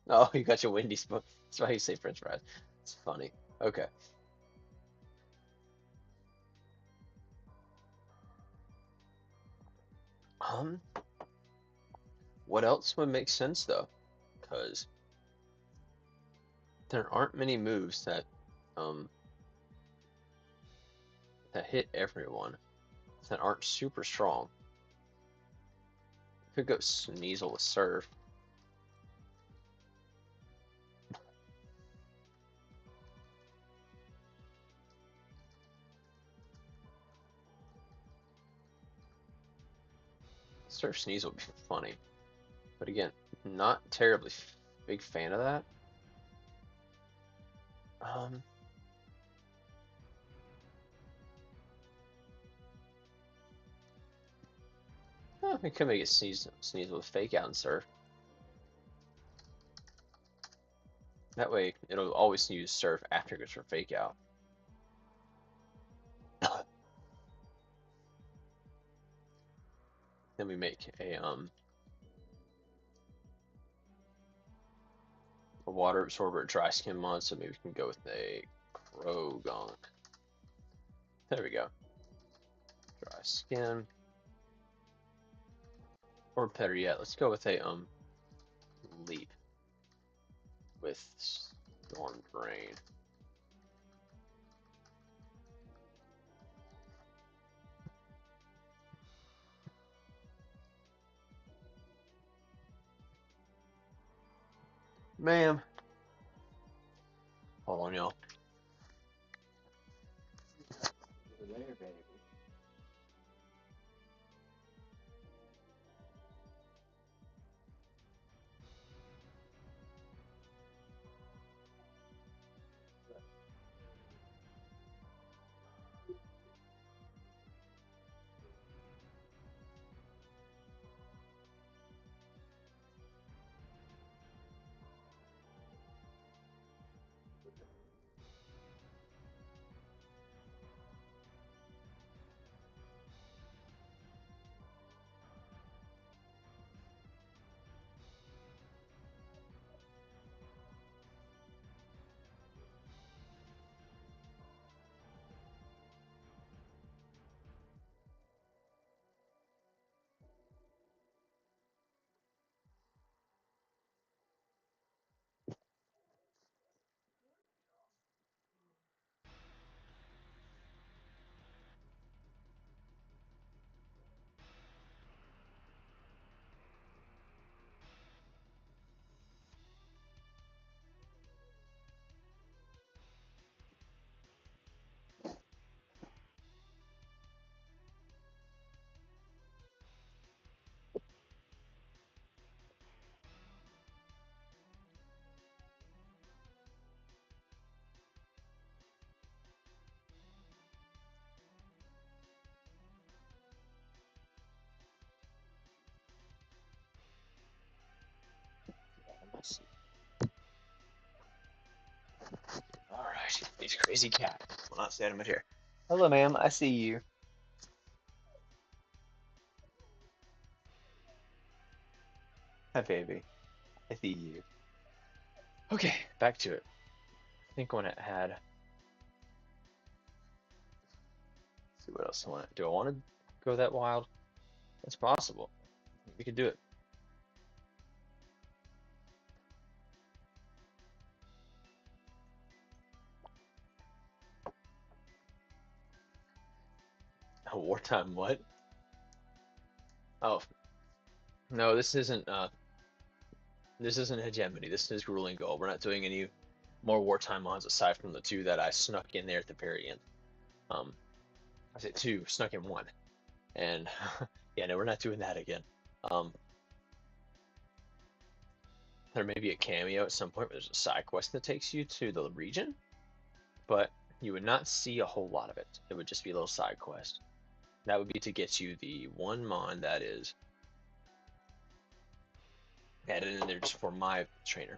Oh, you got your Wendy's book. That's why you say French fries. It's funny. Okay. Um, what else would make sense though? Because there aren't many moves um that hit everyone that aren't super strong. Could go Sneasel with Surf. Surf Sneasel would be funny. But again, not terribly big fan of that. Um, Oh, we could make it sneeze with fake out and surf. That way, it'll always use surf after it goes for fake out. Then we make a water absorber dry skin mod, so maybe we can go with a Krogon. There we go. Dry skin. Or better yet, let's go with a leap with storm drain. Ma'am. Hold on, y'all. There, baby. Alright, these crazy cats will not stand them here. Hello, ma'am. I see you. Hi, baby. I see you. Okay, back to it. I think when it had. Let's see what else I want. Do I want to go that wild? It's possible. We could do it. A wartime what? Oh, no, this isn't hegemony. This is Grueling Gold. We're not doing any more wartime mods aside from the two that I snuck in there at the very end. Um, I said two, snuck in one. And yeah, no, we're not doing that again. Um, there may be a cameo at some point where there's a side quest that takes you to the region, but you would not see a whole lot of it. It would just be a little side quest. That would be to get you the one mon that is added in there just for my trainer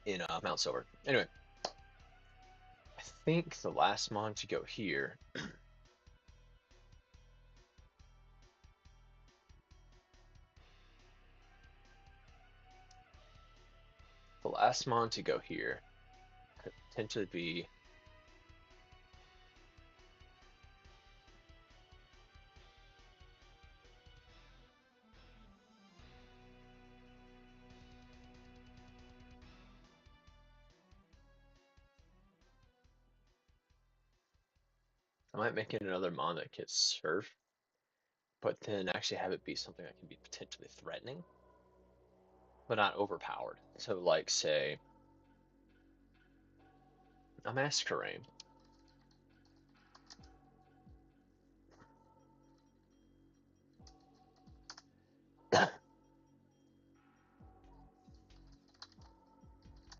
in Mount Silver. Anyway, I think the last mon to go here. The last mon to go here could potentially be. I might make it another mon that gets surf, but then actually have it be something that can be potentially threatening, but not overpowered. So, like, say, a Masquerade.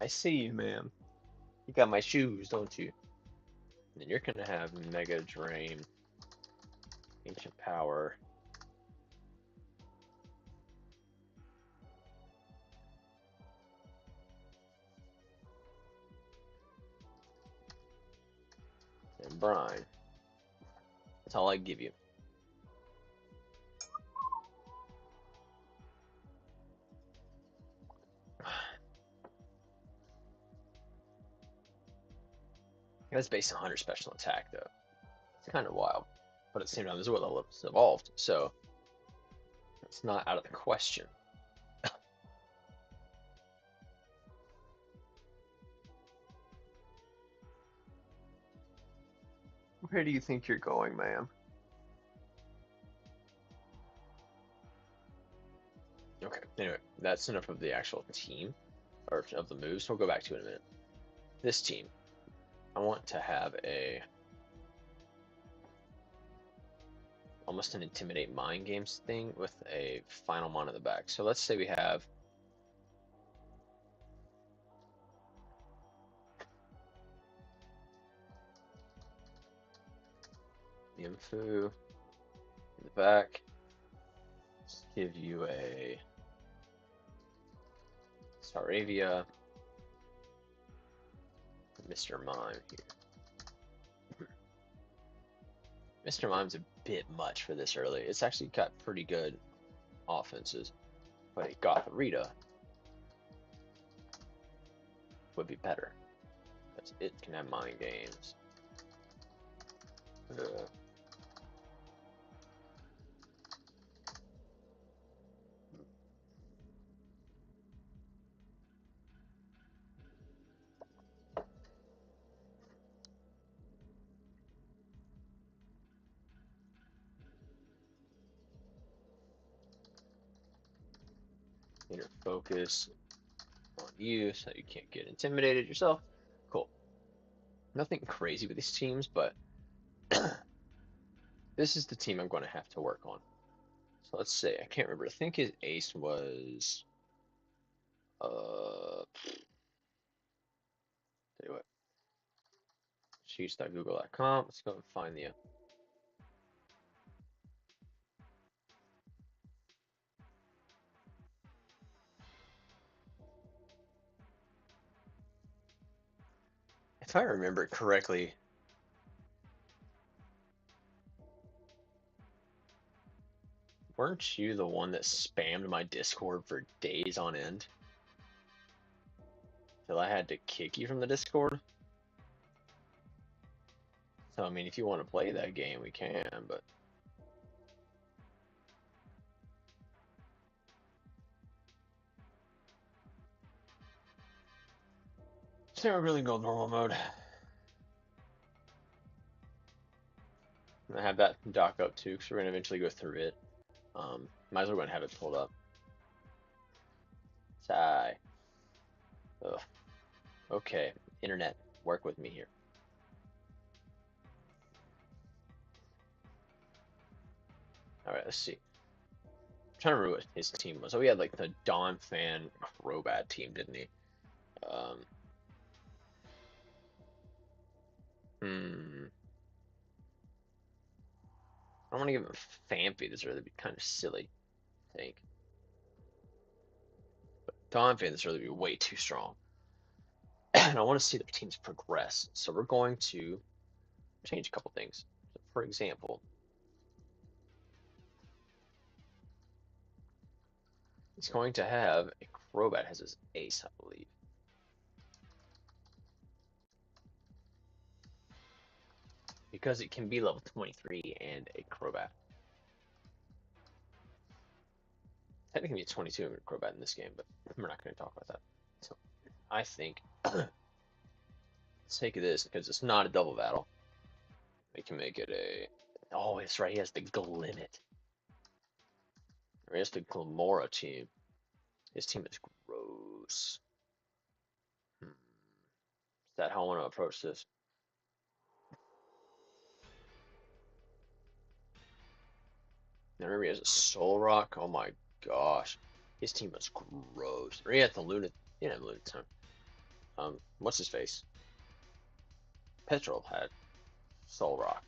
I see you, ma'am. You got my shoes, don't you? And then you're gonna have Mega Drain, Ancient Power, brine. That's all I give you. That's based on 100 special attack, though. It's kind of wild. But at the same time, this is what level it's evolved, so it's not out of the question. Where do you think you're going, ma'am? Okay, anyway, that's enough of the actual team, or of the moves. We'll go back to it in a minute. This team, I want to have a almost an intimidate mind games thing with a final mon in the back. So let's say we have Yimfu in the back. Let's give you a Saravia, Mr. Mime here. Mr. Mime's a bit much for this early. It's actually got pretty good offenses, but a Gotharita would be better because it can have mind games. Inner focus on you so you can't get intimidated yourself. Cool. Nothing crazy with these teams, but this is the team I'm going to have to work on. So let's say, I can't remember. I think his ace was, tell you what, cheats.google.com. Let's go and find the, if I remember correctly, weren't you the one that spammed my Discord for days on end? Till I had to kick you from the Discord? So, I mean, if you want to play that game, we can, but let's never really go normal mode. I have that dock up too, because we're gonna eventually go through it. Might as well go and have it pulled up. Sigh. Ugh. Okay, internet, work with me here. All right, let's see. I'm trying to remember what his team was. Oh, he had like the Dawn Fan Crobat team, didn't he? Um, hmm. I don't want to give him Phanpy. This would really be kind of silly, I think. But Dawn Fan, this would really be way too strong. And I want to see their teams progress. So we're going to change a couple things. So for example, it's going to have a Crobat has his ace, I believe. Because it can be level 23 and a Crobat. Technically it's 22 and a Crobat in this game, but we're not going to talk about that. So I think, let's take this, because it's not a double battle. We can make it a, oh, it's right, he has the Glimmet. Or he has the Glamora team. His team is gross. Is that how I want to approach this? Now remember he has a Soul Rock. Oh my gosh. His team was gross. Or he had the Luna. He didn't have Luna time. What's his face? Petrol had Soul Rock.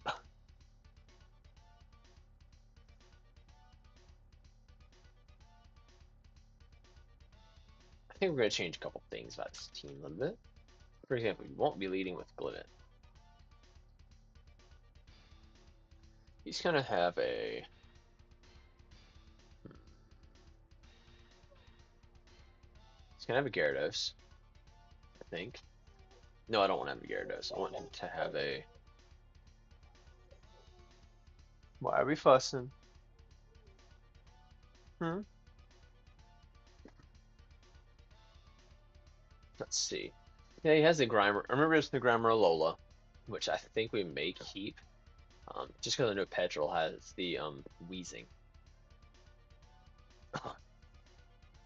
I think we're going to change a couple things about this team a little bit. For example, you won't be leading with Glimmet. He's gonna have a. He's gonna have a Gyarados, I think. No, I don't want to have a Gyarados. I want him to have a. Why are we fussing? Hmm. Let's see. Yeah, he has the Grimer. I remember it's the Grimer Alola, which I think we may keep. Just because I know Petrol has the wheezing.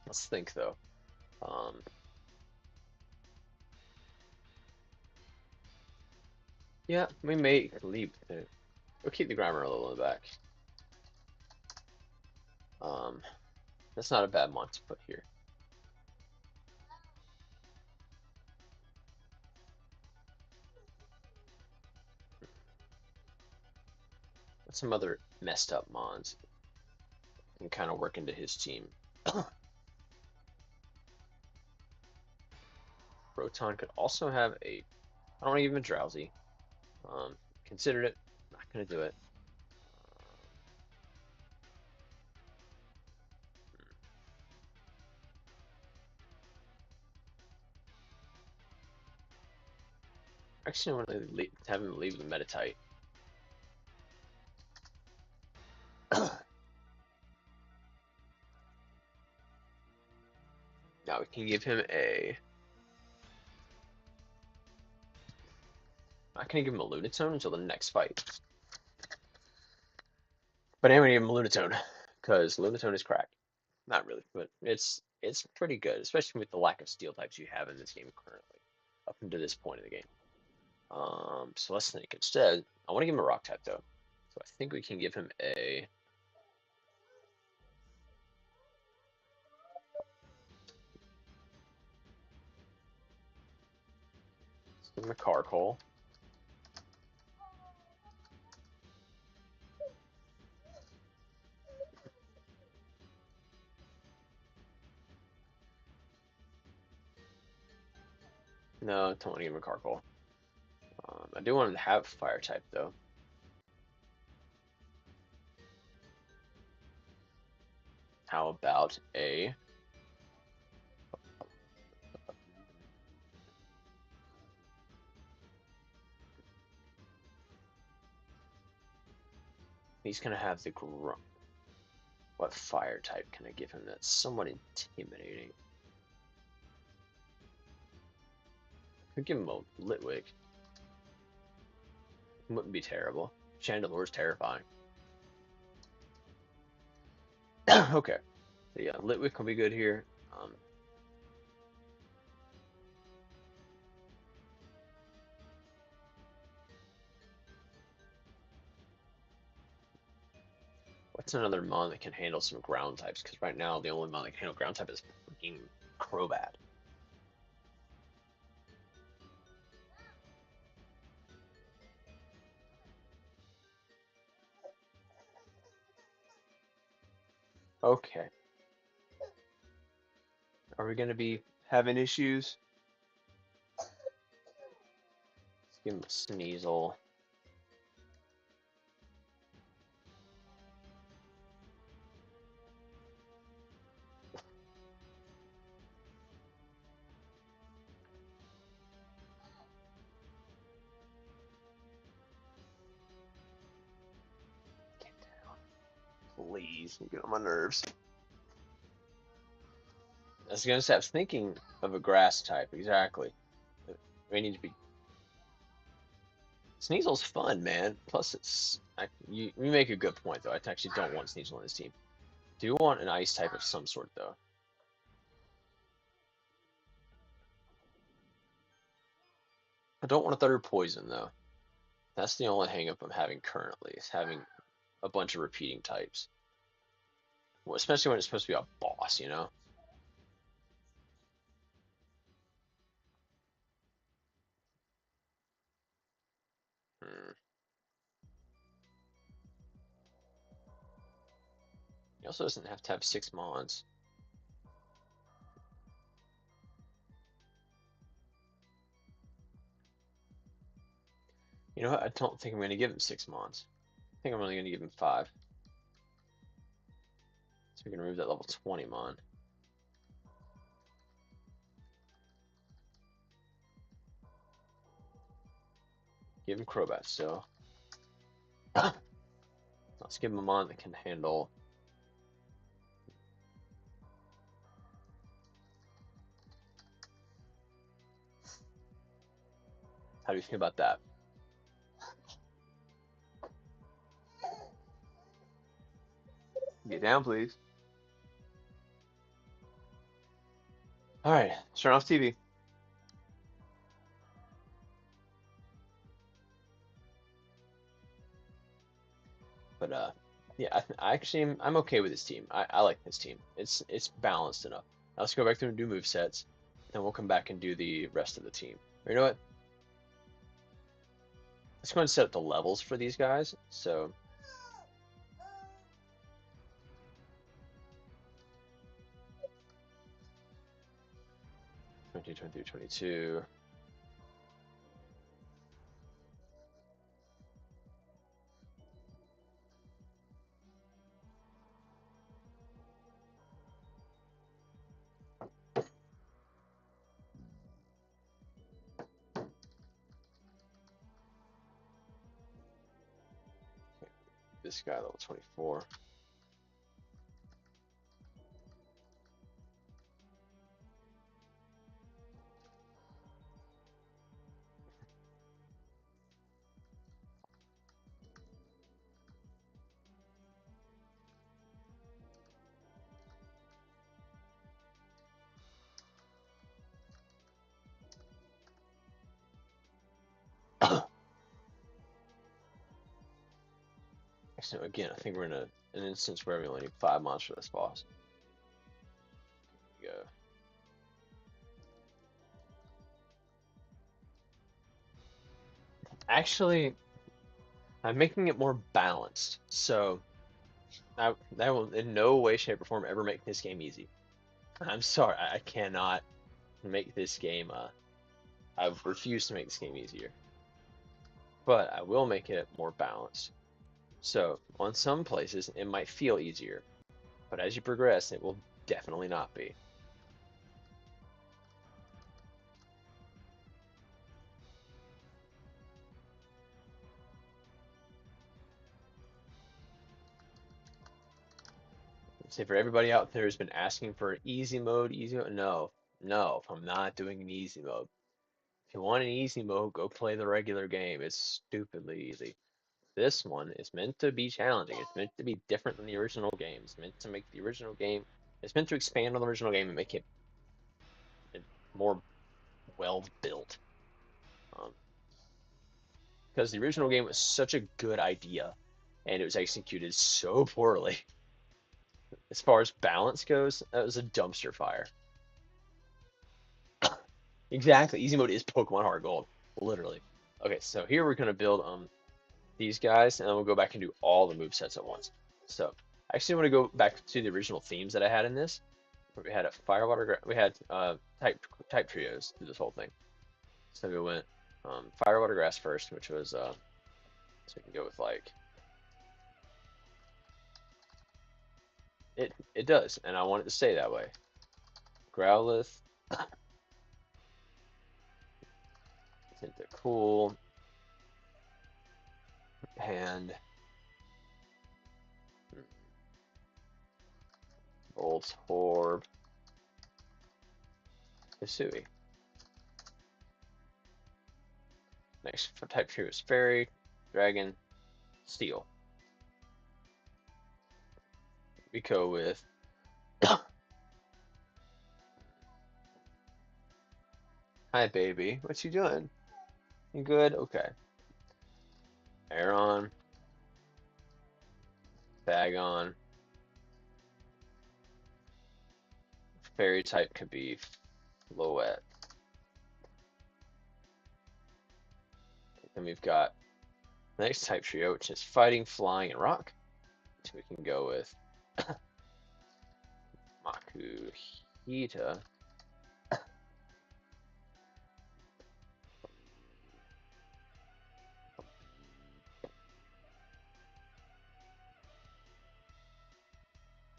Let's think though. Um, yeah, we may leave. We'll keep the Grimer Alola in the back. Um, that's not a bad one to put here. Some other messed up mons and kind of work into his team. Proton could also have a. I don't want to give him a drowsy. Um, Considered it. Not gonna do it. Actually, I want to have him leave the Metatite. Now we can give him a. I'm not gonna give him a Lunatone until the next fight. But I'm gonna give him a Lunatone because Lunatone is cracked. Not really, but it's pretty good, especially with the lack of steel types you have in this game currently, up until this point of the game. So let's think. Instead, I want to give him a rock type though. So I think we can give him a. Let's give him a Carkol. No, I don't want to give him a Carkol. I do want him to have fire type though. How about a. He's gonna have the What fire type can I give him that's somewhat intimidating? Could give him a Litwick. Wouldn't be terrible. Chandelore's terrifying. Okay. So yeah, Litwick will be good here. What's another mon that can handle some ground types? Because right now the only mon that can handle ground type is freaking Crobat. Okay. Are we gonna be having issues? Let's give him a Sneasel. Get down. Please. You get on my nerves. I was gonna say I was thinking of a grass type, exactly. We need to be Sneasel's fun, man. Plus, you make a good point though. I actually don't want Sneasel on this team. Do want an ice type of some sort though. I don't want a third poison though. That's the only hangup I'm having currently is having a bunch of repeating types. Well, especially when it's supposed to be a boss, you know. Hmm. He also doesn't have to have 6 mons. You know what? I don't think I'm going to give him 6 mons. think I'm only going to give him 5. So we can remove that level 20 mon. Give him Crobat still. Let's give him a mon that can handle. How do you feel about that? Get down, please. All right, turn off TV. But yeah, I actually I'm okay with this team. I like this team. It's balanced enough. Now let's go back through and do move sets, then we'll come back and do the rest of the team. Or you know what? Let's go and set up the levels for these guys. So 20, 23, 22. This guy level 24. So again, I think we're in an instance where we only need 5 mons for this boss. Go. Actually, I'm making it more balanced. So that will in no way, shape, or form ever make this game easy. I'm sorry, I cannot make this game. I refuse to make this game easier, but I will make it more balanced. So on some places it might feel easier, but as you progress, it will definitely not be. Say for everybody out there who's been asking for an easy mode, no, no, I'm not doing an easy mode. If you want an easy mode, go play the regular game. It's stupidly easy. This one is meant to be challenging. It's meant to be different than the original game. It's meant to make the original game. It's meant to expand on the original game and make it more well built. Um, because the original game was such a good idea, and it was executed so poorly. As far as balance goes, that was a dumpster fire. Exactly. Easy mode is Pokemon Heart Gold, literally. Okay, so here we're gonna build these guys, and then we'll go back and do all the move sets at once. So I actually want to go back to the original themes that I had in this. Where we had a fire, water, we had type trios through this whole thing. So we went fire, water, grass first, which was so we can go with like it does, and I want it to stay that way. Growlithe, into cool, and Voltorb, Hisui. Next for type trio is Fairy, Dragon, Steel. We go with Hi baby, what you doing? You good? Okay. Aeron, Bagon, Fairy type could be Floette. Then we've got the next type trio, which is Fighting, Flying, and Rock. So we can go with Makuhita,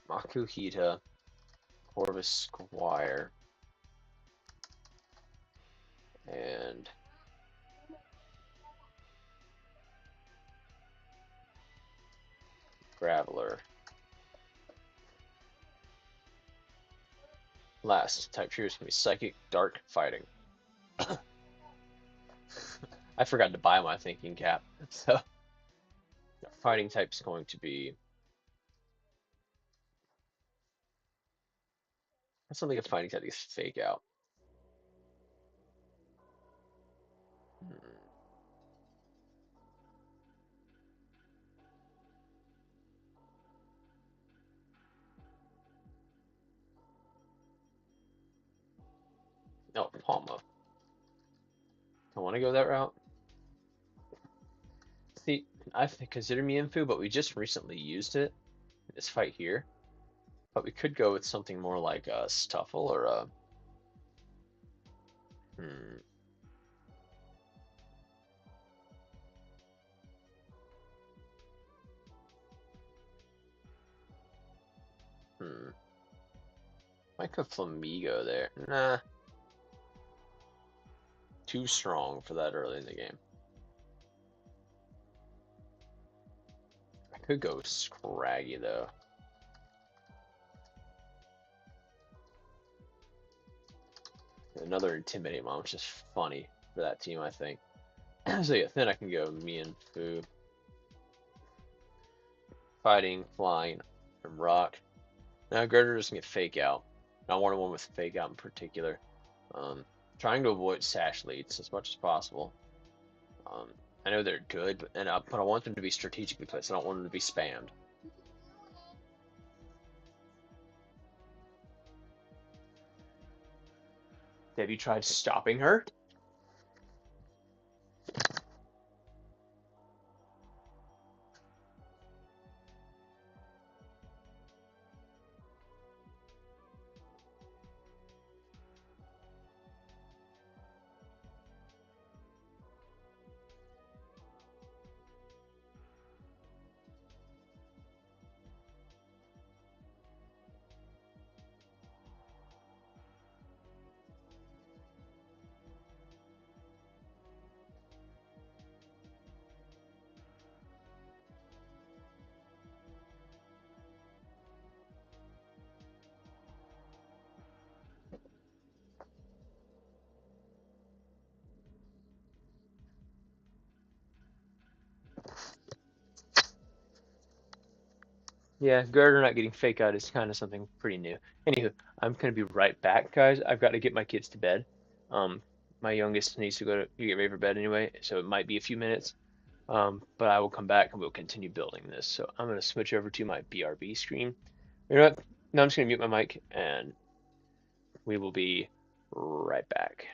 Makuhita, Corvus Squire, and Graveler. Last type tree is going to be Psychic, Dark, Fighting. I forgot to buy my thinking cap, so the fighting type is going to be. That's something a fighting type is fake out. Hmm. No, Palma. I want to go that route. See, I consider me Infu, but we just recently used it in this fight here. But we could go with something more like a Stuffle or a. Hmm, hmm. Might go Flamigo there. Nah, too strong for that early in the game. I could go Scraggy though. Another Intimidate Mom, which is funny for that team, I think. So yeah, then I can go me and Fu. Fighting, flying, and rock. Now Girder just get fake out. I wanted one with fake out in particular. Um, Trying to avoid sash leads as much as possible. Um, I know they're good, but I want them to be strategically placed. I don't want them to be spammed. Have you tried stopping her? Yeah, Girder not getting fake out is kind of something pretty new. Anywho, I'm gonna be right back, guys. I've got to get my kids to bed. Um, my youngest needs to go to get ready for bed anyway, so it might be a few minutes. But I will come back and we'll continue building this. So I'm gonna switch over to my BRB screen. You know what? Now I'm just gonna mute my mic and we will be right back.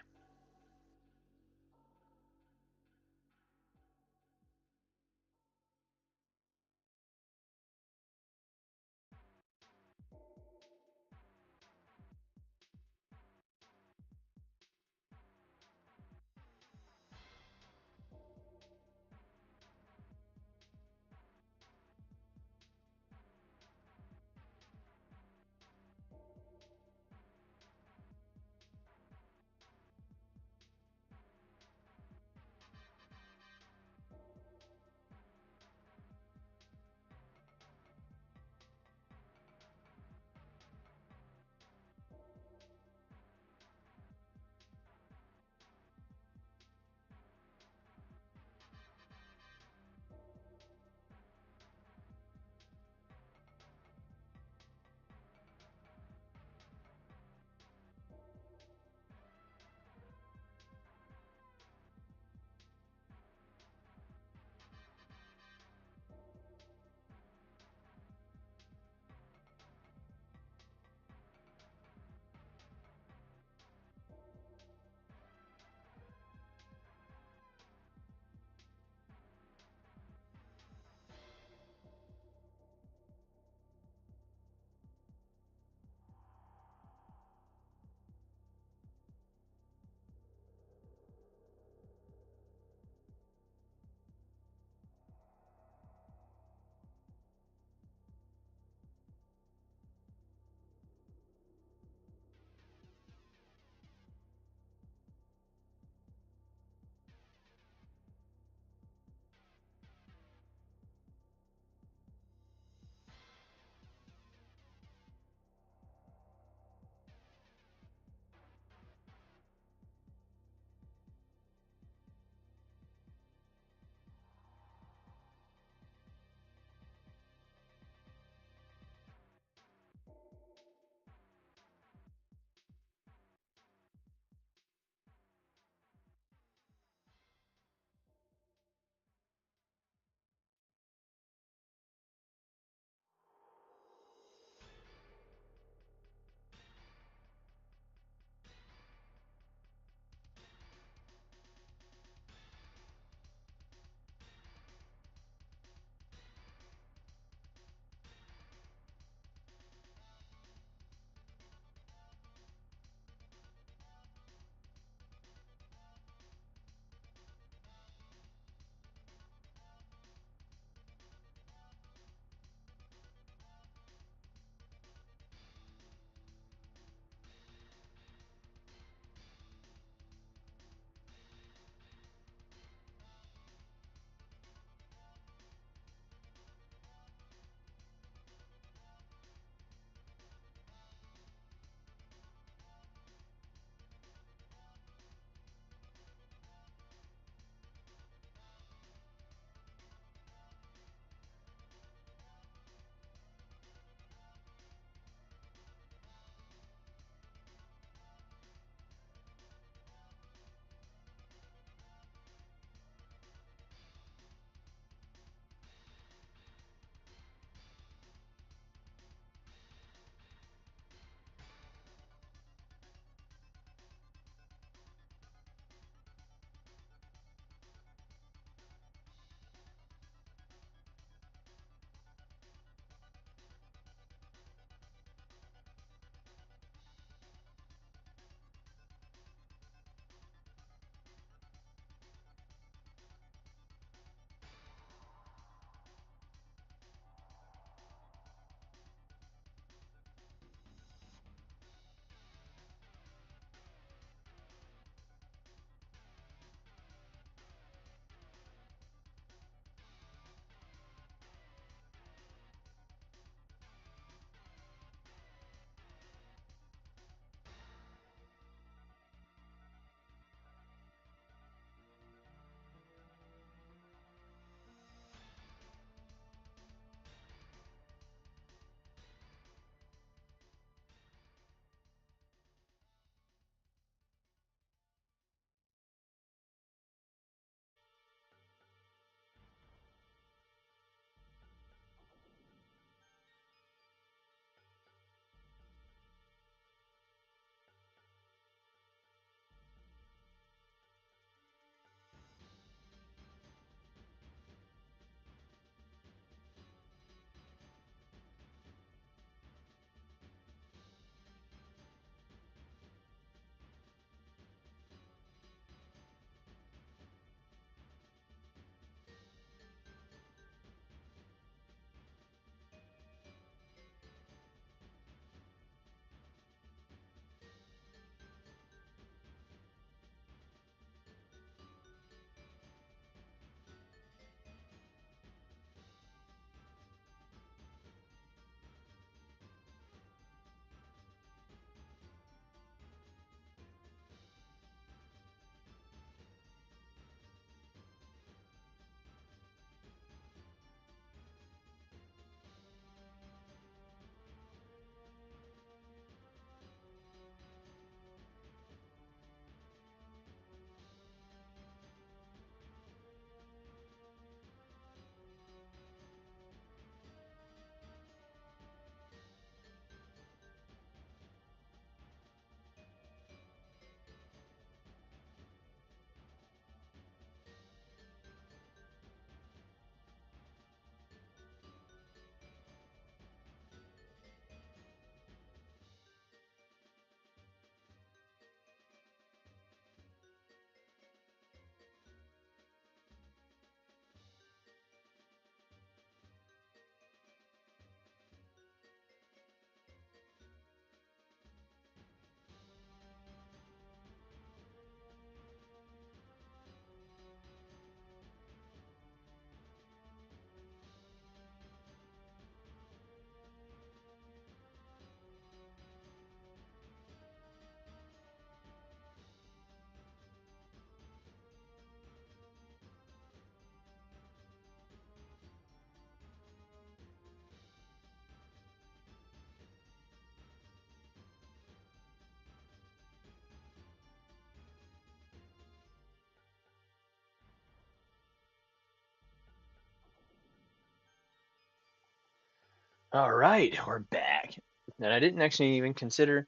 All right, we're back. And I didn't actually even consider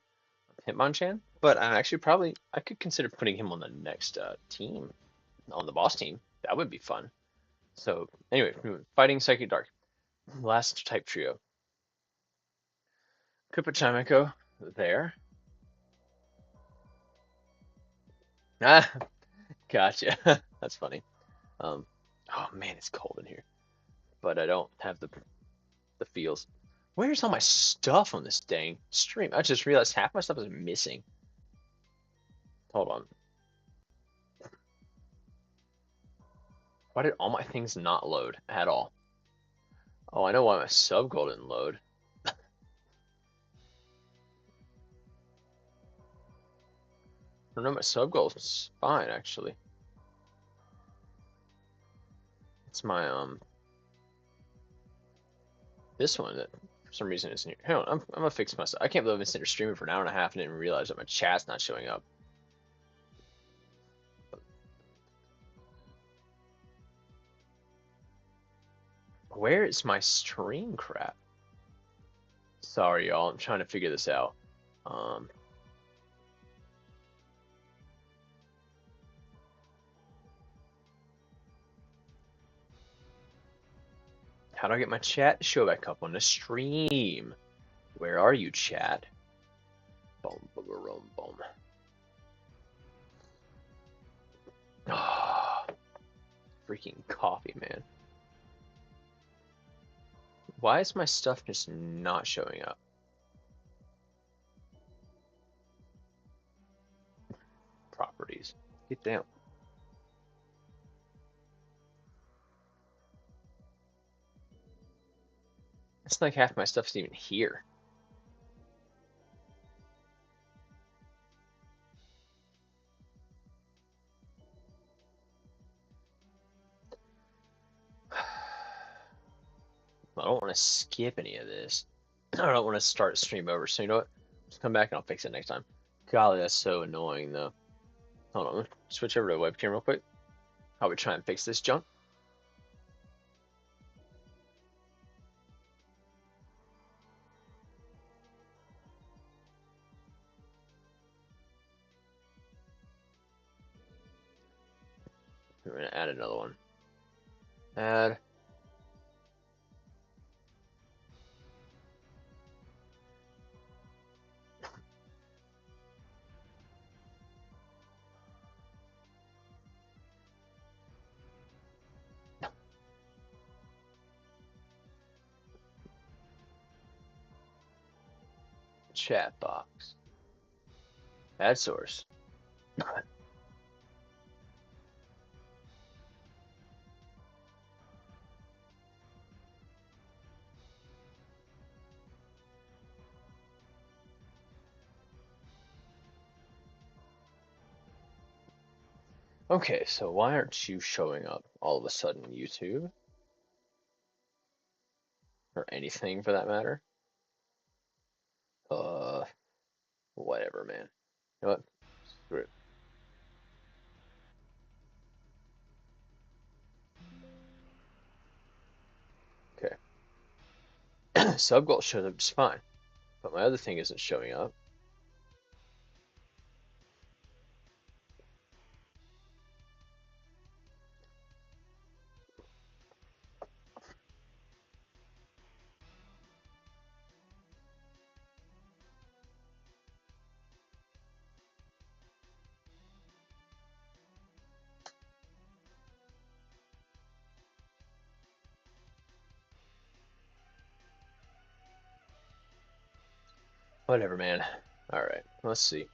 Hitmonchan, but I could consider putting him on the next team, on the boss team. That would be fun. So anyway, fighting Psychic Dark, last type trio. Koopa Chimeco there. Ah, gotcha. That's funny. Um, oh man, it's cold in here, but I don't have the feels. Where's all my stuff on this dang stream? I just realized half my stuff is missing. Hold on. Why did all my things not load at all? Oh, I know why my sub goal didn't load. I know my sub goal is fine actually. It's my this one that for some reason isn't here. Hang on, I'm gonna fix myself. I can't believe I've been sitting here streaming for an hour and a half and didn't realize that my chat's not showing up. Where is my stream crap? Sorry, y'all. I'm trying to figure this out. Um, how do I get my chat to show back up on the stream? Where are you, chat? Boom, boom, boom, boom. Ah, freaking coffee, man. Why is my stuff just not showing up? Properties. Get down. It's like half my stuff's even here. I don't want to skip any of this. I don't want to start a stream over. So you know what? Just come back and I'll fix it next time. Golly, that's so annoying though. Hold on, switch over to webcam real quick. How we try and fix this junk? We're gonna add another one. Add. Chat box. Add source. Okay, so why aren't you showing up all of a sudden, YouTube? Or anything for that matter? Uh, whatever, man. You know what? Screw it. Okay. Sub goal shows up just fine, but my other thing isn't showing up. Whatever, man. All right, let's see.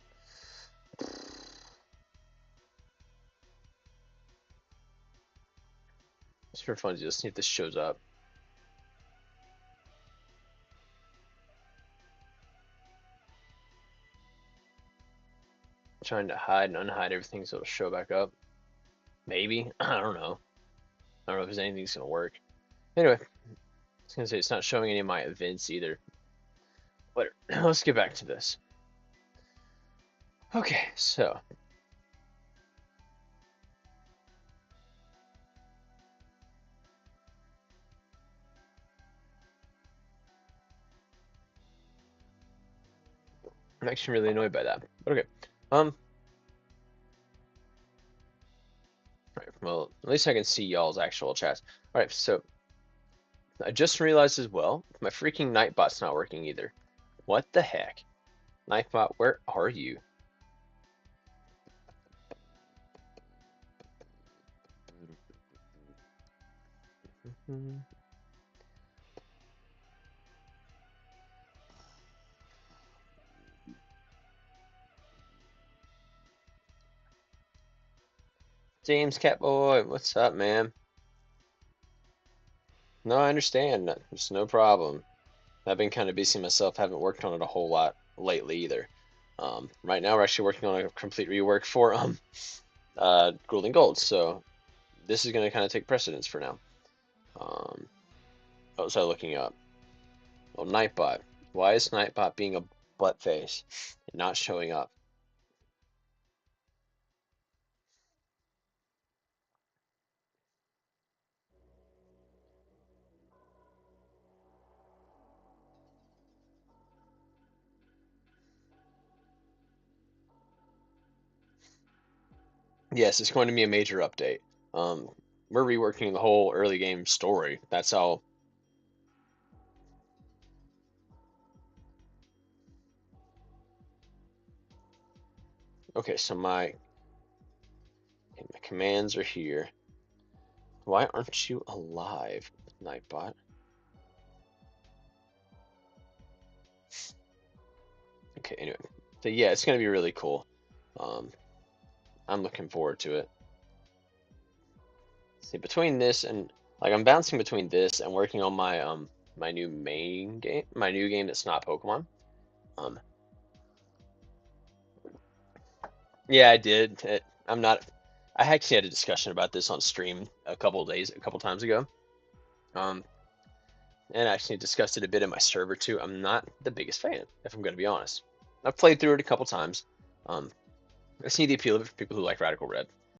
Just for fun, just see if this shows up. Trying to hide and unhide everything so it'll show back up. Maybe. I don't know. I don't know if there's anything that's gonna work. Anyway, I was gonna say it's not showing any of my events either. But let's get back to this. Okay, so I'm actually really annoyed by that. But okay. Um. Right, well, at least I can see y'all's actual chats. All right. So I just realized as well, my freaking Nightbot's not working either. What the heck? Nightbot, where are you? James Catboy, what's up, man? No, I understand. There's no problem. I've been kind of busy myself. Haven't worked on it a whole lot lately either. Right now we're actually working on a complete rework for Grueling Gold, so this is going to kind of take precedence for now. What was I looking up? Oh, Nightbot. Why is Nightbot being a butt face and not showing up? Yes, it's going to be a major update. Um, we're reworking the whole early game story. That's how. Okay, so my commands are here. Why aren't you alive, Nightbot? Okay, anyway. So yeah, it's gonna be really cool. Um, I'm looking forward to it. See, between this and like I'm bouncing between this and working on my new main game, my new game that's not Pokemon. Um, yeah, I did. I'm not. I actually had a discussion about this on stream a couple times ago. Um, and actually discussed it a bit in my server too. I'm not the biggest fan, if I'm gonna be honest. I've played through it a couple times. I see the appeal of it for people who like Radical Red.